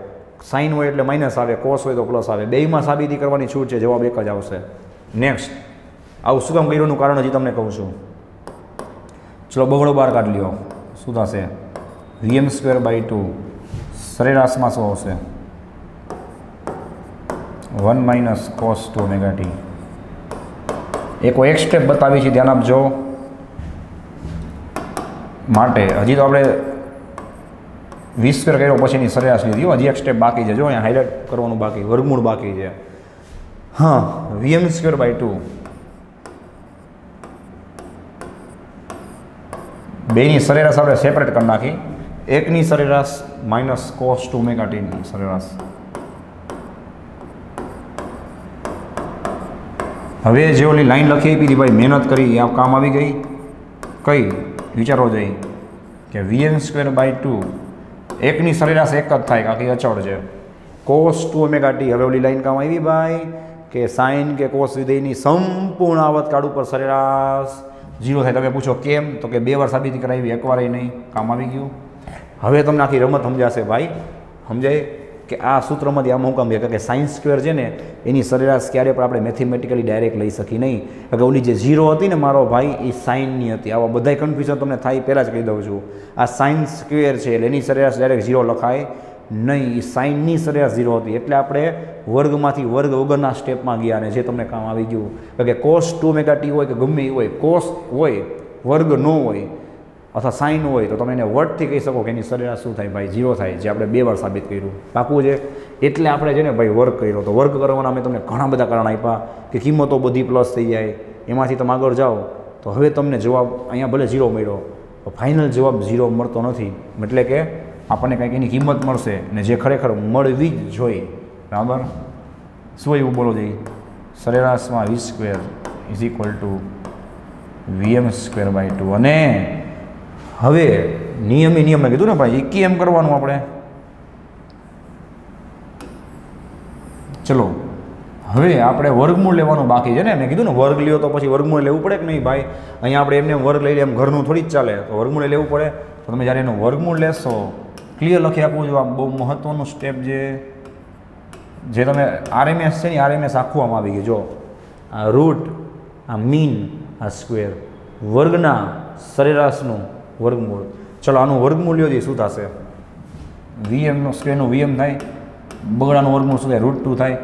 સાઇન હોય એટલે માઇનસ આવે, કોસ હોય તો પ્લસ આવે. બેયમાં સાબિતી કરવાની છૂટ છે, જવાબ એક જ આવશે. નેક્સ્ટ, આવું શું કામ કર્યુંનું કારણ હજી તમને કહું છું. ચલો બગડો બહાર કાઢ લ્યો. શું થશે? VM²/2 સરેરાશમાં શું આવશે? 1 - cos 2 ωt. એક સ્ટેપ બતાવી છે, ધ્યાન આપજો. માટે હજી તો આપણે V² કર્યો પછીની સરેરાશ લીધી, હજી એક સ્ટેપ બાકી છે. જો અહીંયા હાઇલાઇટ કરવાનું બાકી, વર્ગમૂળ બાકી છે. હા, VM²/2 બેની સરેરાશ આપણે સેપરેટ કરી નાખી. એકની સરેરાશ - cos 2 ωt ની સરેરાશ. હવે જે ઓલી લાઈન લખી આપી હતી ભાઈ, મહેનત કરી, આ કામ આવી ગઈ. કઈ વિચારો જઈ કે VM²/2 એકની સરેરાશ એક જ થાય, કાંકી અચળ છે. cos 2 ωt, હવે ઓલી લાઈન કામ આવી ભાઈ કે સાઇન કે કોસ વિધેયની સંપૂર્ણ આવતકાળ ઉપર સરેરાશ 0 થાય. તમે પૂછો કેમ, તો કે 2 વાર સાબિતી કરાવી, એક વાર નહીં. કામ આવી ગયું. હવે તમને આખી રમત સમજાશે ભાઈ. સમજાય કે આ સૂત્રમાંથી આમ હું કામ કે sin² છે ને એની સરેરાશ ક્યારે પણ આપણે મેથેમેટિકલી ડાયરેક્ટ લઈ શકી નહીં. કે ઓલી જે 0 હતી ને મારો ભાઈ, એ સાઇનની હતી. આવા બધા કન્ફ્યુઝન તમને થાય પહેલાં જ કહી દઉં છું. આ sin² છે એટલે એની સરેરાશ ડાયરેક્ટ 0 લખાય નહીં, એ સાઇનની સરેરાશ 0 હતી. એટલે આપણે વર્ગમાંથી વર્ગ વગરના સ્ટેપમાં ગયા, અને જે તમને કામ આવી ગયું. કે cos 2 ωt હોય કે ગમે એ હોય, કોસ હોય, વર્ગ ન હોય અથવા સાઇન હોય, તો તમે એને વર્ડથી કહી શકો કે એની સરેરાશ શું થાય ભાઈ, 0 થાય, જે આપણે 2 વાર સાબિત કર્યું. પાકું છે. એટલે આપણે છે ને ભાઈ વર્ક કર્યો. તો વર્ક કરવાના અમે તમને ઘણા બધા કારણ આપ્યા કે કિંમતો બધી પ્લસ થઈ જાય, એમાંથી તમે આગળ જાઓ. તો હવે તમને જવાબ અહીંયા ભલે 0 મળ્યો, તો ફાઇનલ જવાબ 0 મળતો નથી. એટલે કે આપણને કંઈક એની કિંમત મળશે, ને જે ખરેખર મળવી જ જોઈએ. બરાબર? શું એવું બોલો જોઈએ? સરેરાશમાં v square is equal to VM square by 2. અને હવે નિયમમાં કીધું ને ભાઈ એકી એમ કરવાનું આપણે. ચલો હવે આપણે વર્ગમૂળ લેવાનું બાકી છે ને. મેં કીધું ને વર્ગ લ્યો તો પછી વર્ગમૂળ લેવું પડે કે નહીં ભાઈ? અહીંયા આપણે એમને વર્ગ લઈ લઈએ એમ ઘરનું થોડી જ ચાલે, તો વર્ગમૂળ લેવું પડે. તો તમે જ્યારે એનું વર્ગમૂળ લેશો ક્લિયર લખી આપવું જોઈએ. આ બહુ મહત્ત્વનું સ્ટેપ જે તમે આરએમએસ છે ને આરએમએસ આખું આમાં આવી ગયું. જો આ રૂટ, આ મીન, આ સ્ક્વેર, વર્ગના સરેરાશનું વર્ગમૂળ. ચલો આનું વર્ગમૂળ લ્યો જે શું થશે? વીએમનો સ્ક્વેરનું વીએમ થાય, બગડાનું વર્ગમૂળ શું થાય? √2 થાય.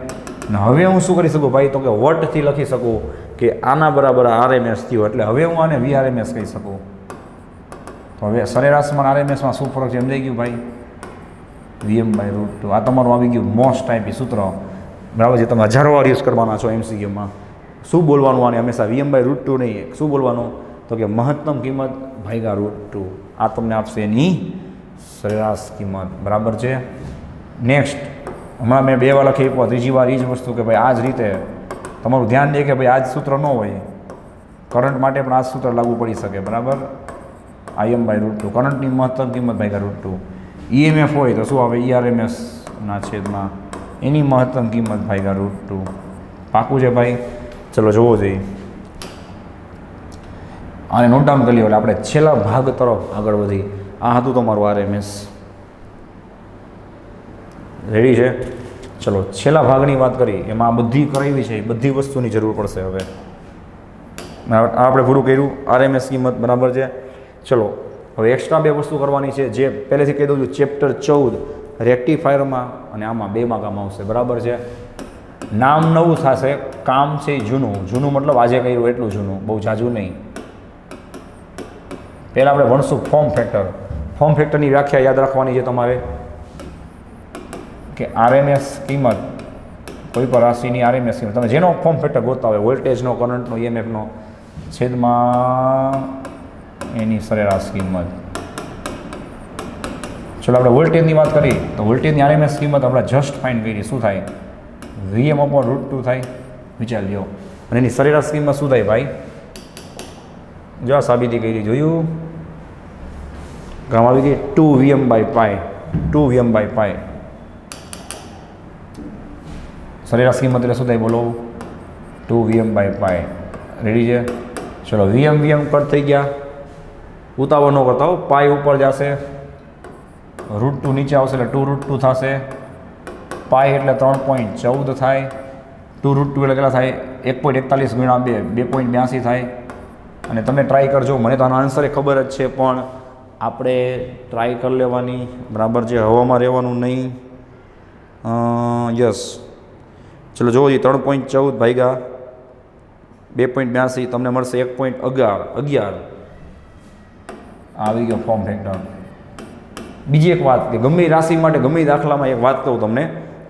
અને હવે હું શું કરી શકું ભાઈ? તો કે વટથી લખી શકું કે આના બરાબર આરએમએસ થયું, એટલે હવે હું આને વીઆરએમએસ કહી શકું. તો હવે સરેરાશમાં આરએમએસમાં શું ફરક છે સમજાઈ ગયું ભાઈ? VM by √2. આ તમારું આવી ગયું મોસ્ટ ટાઈપી સૂત્ર, બરાબર છે? તમે હજારો વાર યુઝ કરવાના છો એમસીક્યુમાં. શું બોલવાનું આને હંમેશા? વીએમ બાય √2 નહીં. શું બોલવાનું? તો કે મહત્તમ કિંમત ભાગ્યા √2. આ તમને આપશે એની સરેરાશ કિંમત, બરાબર છે? નેક્સ્ટ હમણાં મેં 2 વાર લખી, ત્રીજી વાર એ જ વસ્તુ કે ભાઈ આ જ રીતે તમારું ધ્યાન દે કે ભાઈ આ જ સૂત્ર ન હોય. કરંટ માટે પણ આ જ સૂત્ર લાગુ પડી શકે, બરાબર? આઈએમ બાય √2, કરંટની મહત્તમ કિંમત ભાગ્યા √2. ઈએમએફ હોય તો શું આવે? ઈઆરએમએસના છેદમાં એની મહત્તમ કિંમત ભાગ્યા √2. પાકું છે ભાઈ? ચલો જોવો જોઈએ. આને નોટ ડાઉન કરી લો એટલે આપણે છેલ્લા ભાગ તરફ આગળ વધી. આ હતું તમારું આરએમએસ. રેડી છે? ચલો છેલ્લા ભાગની વાત કરી, એમાં આ બધી કરાવી છે, બધી વસ્તુની જરૂર પડશે. હવે આપણે પૂરું કર્યું આરએમએસ કિંમત, બરાબર છે? ચલો હવે એક્સ્ટ્રા 2 વસ્તુ કરવાની છે, જે પહેલેથી કહી દઉં છું. ચેપ્ટર 14 રેક્ટિફાયરમાં અને આમાં 2માં કામ આવશે, બરાબર છે? નામ નવું થશે, કામ છે જૂનું. જૂનું મતલબ આજે કર્યું એટલું જૂનું, બહુ જાજુ નહીં. પહેલાં આપણે ભણશું ફોર્મ ફેક્ટર. ફોર્મ ફેક્ટરની વ્યાખ્યા યાદ રાખવાની છે તમારે કે આરએમએસ કિંમત, કોઈ પણ રાશિની આરએમએસ કિંમત, તમે જેનો ફોર્મ ફેક્ટર ગોતતા હોય, વોલ્ટેજનો, કરંટનો, ઈએમએફનો, છેદમાં એની સરેરાશ કિંમત. ચલો આપણે વોલ્ટેજની વાત કરી તો વોલ્ટેજની આરએમએસ કિંમત આપણે જસ્ટ ફાઇન્ડ કરી. શું થાય? વીએમ અપોન √2 થાય. વિચાર લ્યો. અને એની સરેરાશ કિંમત શું થાય ભાઈ? જો આ સાબિતી કરી, જોયું? ગામ આવી ગઈ 2 VM/π. 2 VM/π સરેરાશ કિંમત એટલે શું થાય બોલો? 2 VM/π. રેડી છે? ચલો VM કટ થઈ ગયા. ઉતાવળ ન કરતા હો, પાઈ ઉપર જશે, √2 નીચે આવશે એટલે 2√2 થશે. પાઈ એટલે 3.14 થાય. 2√2 એટલે કેટલા થાય? 1.41 ગુણ્યા 2, 2.82 થાય. અને તમે ટ્રાય કરજો, મને તો આનો આન્સર ખબર જ છે, પણ આપણે ટ્રાય કરી લેવાની, બરાબર છે? હવામાં રહેવાનું નહીં. યસ. ચલો જોવો ਜੀ 3.14 ભાગ્યા 2.82 તમને મળશે 1.11. આવી ગયો ફોર્મ ફેક્ટર. બીજી એક વાત કે ગમે રાશિ માટે ગમે દાખલામાં એક વાત કહું તમને,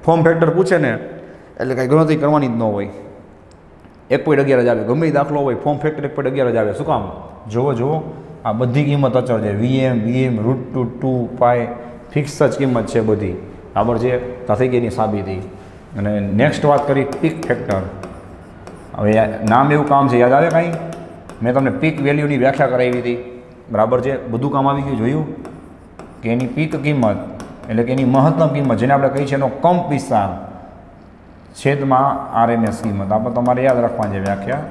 ફોર્મ ફેક્ટર પૂછે ને એટલે કાંઈ ગણતરી કરવાની જ ન હોય. 1.11 જ આવે. ગમે દાખલો હોય ફોર્મ ફેક્ટર 1.11 જ આવે. શું કામ? જુઓ આ બધી કિંમત અચળ છે. વીએમ √2 2 પાઈ ફિક્સ જ કિંમત છે બધી, બરાબર છે? તો થઈ ગઈ એની સાબિતી. અને નેક્સ્ટ વાત કરી પીક ફેક્ટર. હવે નામ એવું કામ છે, યાદ આવે કાંઈ? મેં તમને પીક વેલ્યુની વ્યાખ્યા કરાવી હતી, બરાબર છે? બધું કામ આવી ગયું. જોયું કે એની પીક કિંમત એટલે કે એની મહત્તમ કિંમત, જેને આપણે કહી છે એનો કંપ વિસ્તાર, છેદમાં આરએમએસ કિંમત. આપણે તમારે યાદ રાખવાની છે વ્યાખ્યા.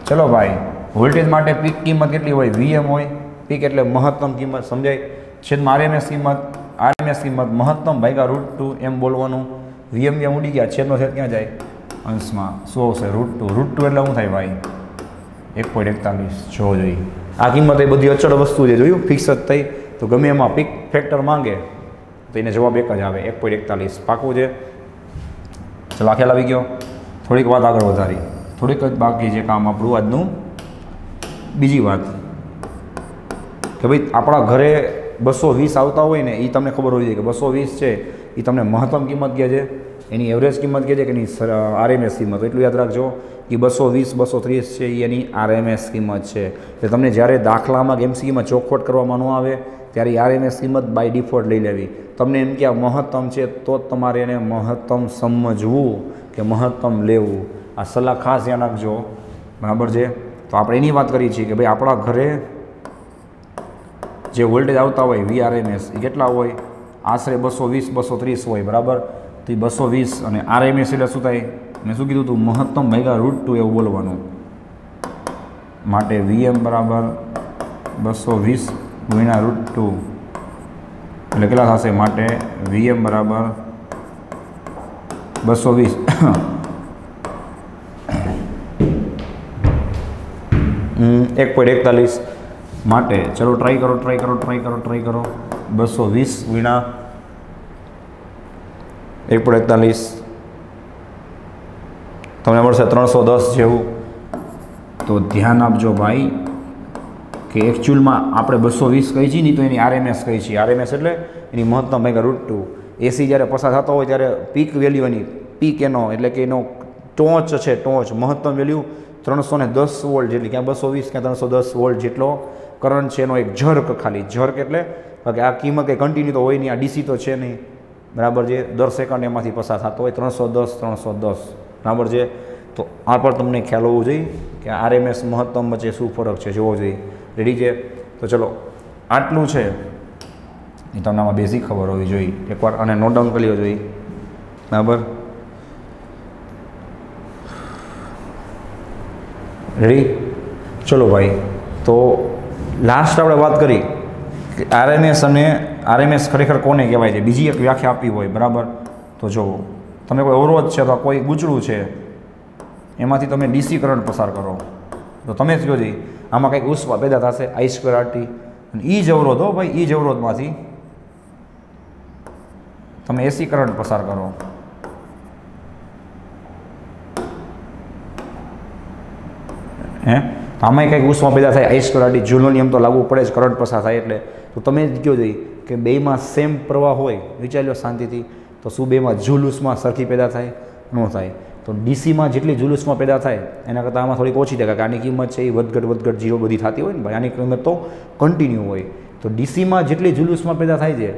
ચલો ભાઈ, વોલ્ટેજ માટે પીક કિંમત કેટલી હોય? વીએમ હોય. પીક એટલે મહત્તમ કિંમત, સમજાય? છેદમાં આરએમએસ કિંમત, મહત્તમ ભાગ્યા √2 એમ બોલવાનું. વીએમ ઉડી ગયા, છેદનો છેદ ક્યાં જાય? અંશમાં. શું આવશે? √2. √2 એટલે શું થાય ભાઈ? 1.41. જોવો જોઈએ. આ કિંમત એ બધી અચળ વસ્તુ છે, જોયું? ફિક્સ જ થઈ. તો ગમે એમાં પીક ફેક્ટર માંગે તો એને જવાબ એક જ આવે, 1.41. પાકું છે? ચલો આ ખ્યાલ આવી ગયો. થોડીક વાત આગળ વધારી, થોડીક જ બાકી છે કામ આપણું આજનું. બીજી વાત કે ભાઈ આપણા ઘરે 220 આવતા હોય ને, એ તમને ખબર હોવી જોઈએ કે 220 છે એ તમને મહત્તમ કિંમત કહે છે, એની એવરેજ કિંમત કહે છે કે એની આરએમએસ કિંમત. એટલું યાદ રાખજો કે 220 230 છે એ એની આરએમએસ કિંમત છે. એટલે તમને જ્યારે દાખલામાં એમસીક્યુમાં ચોખવટ કરવામાં ન આવે ત્યારે આરએમએસ કિંમત બાય ડિફોલ્ટ લઈ લેવી. તમને એમ કે આ મહત્તમ છે તો જ તમારે એને મહત્તમ સમજવું કે મહત્તમ લેવું. આ સલાહ ખાસ ધ્યાન રાખજો, બરાબર છે. તો આપણે એની વાત કરીએ છીએ કે ભાઈ આપણા ઘરે જે વોલ્ટેજ આવતા હોય વીઆરએમએસ એ કેટલા હોય? આશરે 220 230 હોય, બરાબર. તો એ 220 અને આરએમએસ એટલે શું થાય? મેં શું કીધું હતું? મહત્તમ ભાગ્યા √2 એવું બોલવાનું. માટે વીએમ બરાબર 220 ગુણ્યા √2 એટલે કેટલા થશે? માટે વીએમ બરાબર 220 1.41. માટે ચલો ટ્રાય કરો 220 ગુણ્યા 1.41 તમને મળશે 310 જેવું. તો ધ્યાન આપજો ભાઈ કે એકચ્યુઅલમાં આપણે 220 કહી છીએ નહીં, તો એની આરએમએસ કહી છીએ. આરએમએસ એટલે એની મહત્તમ ભાગ્યા √2. એસી જ્યારે પસાર થતો હોય ત્યારે પીક વેલ્યુ એની પીક એનો એટલે કે એનો ટોચ છે, ટોચ મહત્તમ વેલ્યુ 310 વોલ્ટ જેટલી, ક્યાં 220 ક્યાં 310 વોલ્ટ જેટલો કરંટ છે. એનો એક ઝર્ક, ખાલી ઝર્ક એટલે કે આ કિંમત કંઈ કન્ટિન્યુ તો હોય નહીં, આ ડીસી તો છે નહીં, બરાબર છે. દર સેકન્ડ એમાંથી પસાર થતો હોય 310, બરાબર છે. તો આ પર તમને ખ્યાલ હોવો જોઈએ કે આરએમએસ મહત્તમ વચ્ચે શું ફરક છે, જોવો જોઈએ. રેડી છે? તો ચલો આટલું છે એ તમને આમાં બેઝિક ખબર હોવી જોઈએ. એકવાર આને નોટ ડાઉન કરી લેવો જોઈએ, બરાબર. રેડી? ચલો ભાઈ, તો લાસ્ટ આપણે વાત કરી કે આરએમએસ અને આરએમએસ ખરેખર કોને કહેવાય છે. બીજી એક વ્યાખ્યા આપવી હોય, બરાબર. તો જો તમે કોઈ અવરોધ છે તો કોઈ ગૂંચળું છે એમાંથી તમે ડીસી કરંટ પસાર કરો તો તમે જ કહો છો આમાં કંઈક ઉષ્મા પેદા થશે I²RT. અને એ જ અવરોધ હો ભાઈ, એ જ અવરોધમાંથી તમે એસી કરંટ પસાર કરો હે, તો આમાંય કંઈક ઉષ્મા પેદા થાય. I²RT જૂલનો નિયમ તો લાગુ પડે જ કરંટ પસાર થાય એટલે. તો તમે જ કહો જોઈએ કે બેમાં સેમ પ્રવાહ હોય, વિચારી લો શાંતિથી, તો શું બેમાં જૂલ ઉષ્મા સરખી પેદા થાય? ન થાય. તો ડીસીમાં જેટલી જૂલ ઉષ્મા પેદા થાય એના કરતાં આમાં થોડીક ઓછી થાય, કારણ કે આની કિંમત છે એ વધઘટ જીરો બધી થતી હોય ને ભાઈ, આની કિંમત તો કન્ટિન્યુ હોય. તો ડીસીમાં જેટલી જૂલ ઉષ્મા પેદા થાય છે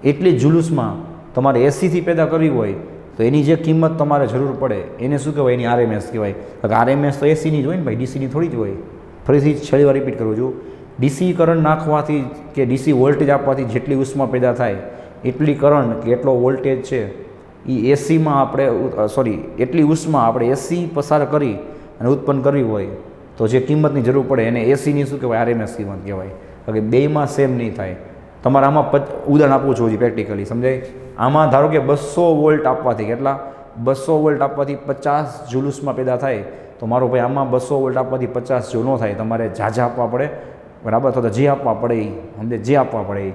એટલી જૂલ ઉષ્મા તમારે એસીથી પેદા કરવી હોય તો એની જે કિંમત તમારે જરૂર પડે એને શું કહેવાય? એની આરએમએસ કહેવાય. કારણ કે આરએમએસ તો એસીની જ હોય ને ભાઈ, ડીસીની થોડી જ હોય. ફરીથી છેલ્લી વાર રિપીટ કરું છું, ડીસી કરંટ નાખવાથી કે ડીસી વોલ્ટેજ આપવાથી જેટલી ઉષ્મા પેદા થાય એટલી કરંટ કે એટલો વોલ્ટેજ છે એ એસીમાં આપણે એટલી ઉષ્મા આપણે એસી પસાર કરી અને ઉત્પન્ન કરવી હોય તો જે કિંમતની જરૂર પડે એને એસીની શું કહેવાય? આરએમએસ કિંમત કહેવાય. કારણ કે બેમાં સેમ નહીં થાય. તમારે આમાં ઉદાહરણ આપવું જોઈએ પ્રેક્ટિકલી, સમજાય? આમાં ધારો કે 200 વોલ્ટ આપવાથી કેટલા? 200 વોલ્ટ આપવાથી 50 જૂલ ઉષ્મા પેદા થાય. તો મારો ભાઈ આમાં 200 વોલ્ટ આપવાથી 50 જૂલ ન થાય, તમારે ઝાઝા આપવા પડે, બરાબર. તો જે આપવા પડે એ સમજે, જે આપવા પડે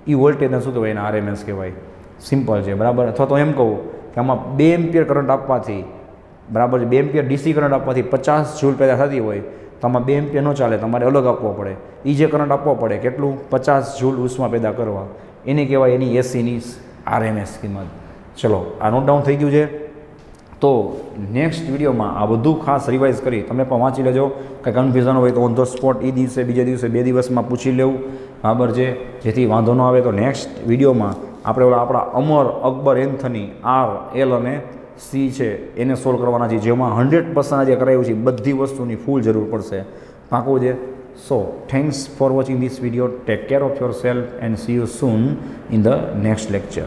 એ વોલ્ટેજને શું કહેવાય? એના આરએમએસ કહેવાય. સિમ્પલ છે, બરાબર. અથવા તો એમ કહું કે આમાં 2 એમ્પિયર કરંટ આપવાથી, બરાબર છે, 2 એમ્પિયર ડીસી કરંટ આપવાથી 50 જૂલ પેદા થતી હોય તો આમાં 2 એમ્પિયર ન ચાલે, તમારે અલગ આપવો પડે. એ જે કરંટ આપવો પડે કેટલું? 50 જૂલ ઉષ્મા પેદા કરવા, એને કહેવાય એની એસીની આરએમએસ કિંમત. ચલો આ નોટ ડાઉન થઈ ગયું છે. તો નેક્સ્ટ વિડીયોમાં આ બધું ખાસ રિવાઇઝ કરી તમે પણ વાંચી લેજો. કંઈ કન્ફ્યુઝન હોય તો ઓન ધ સ્પોટ એ દિવસે, બીજા દિવસે, 2 દિવસમાં પૂછી લેવું, બરાબર છે, જેથી વાંધો ન આવે. તો નેક્સ્ટ વિડીયોમાં આપણે આપણા અમર, અકબર, એન્થની, R, L અને C છે એને સોલ્વ કરવાના છે, જેમાં 100% જે કરાયું છે બધી વસ્તુની ફૂલ જરૂર પડશે, પાકું છે. સો thanks for watching this video. Take care of your self and C you soon in the next lecture.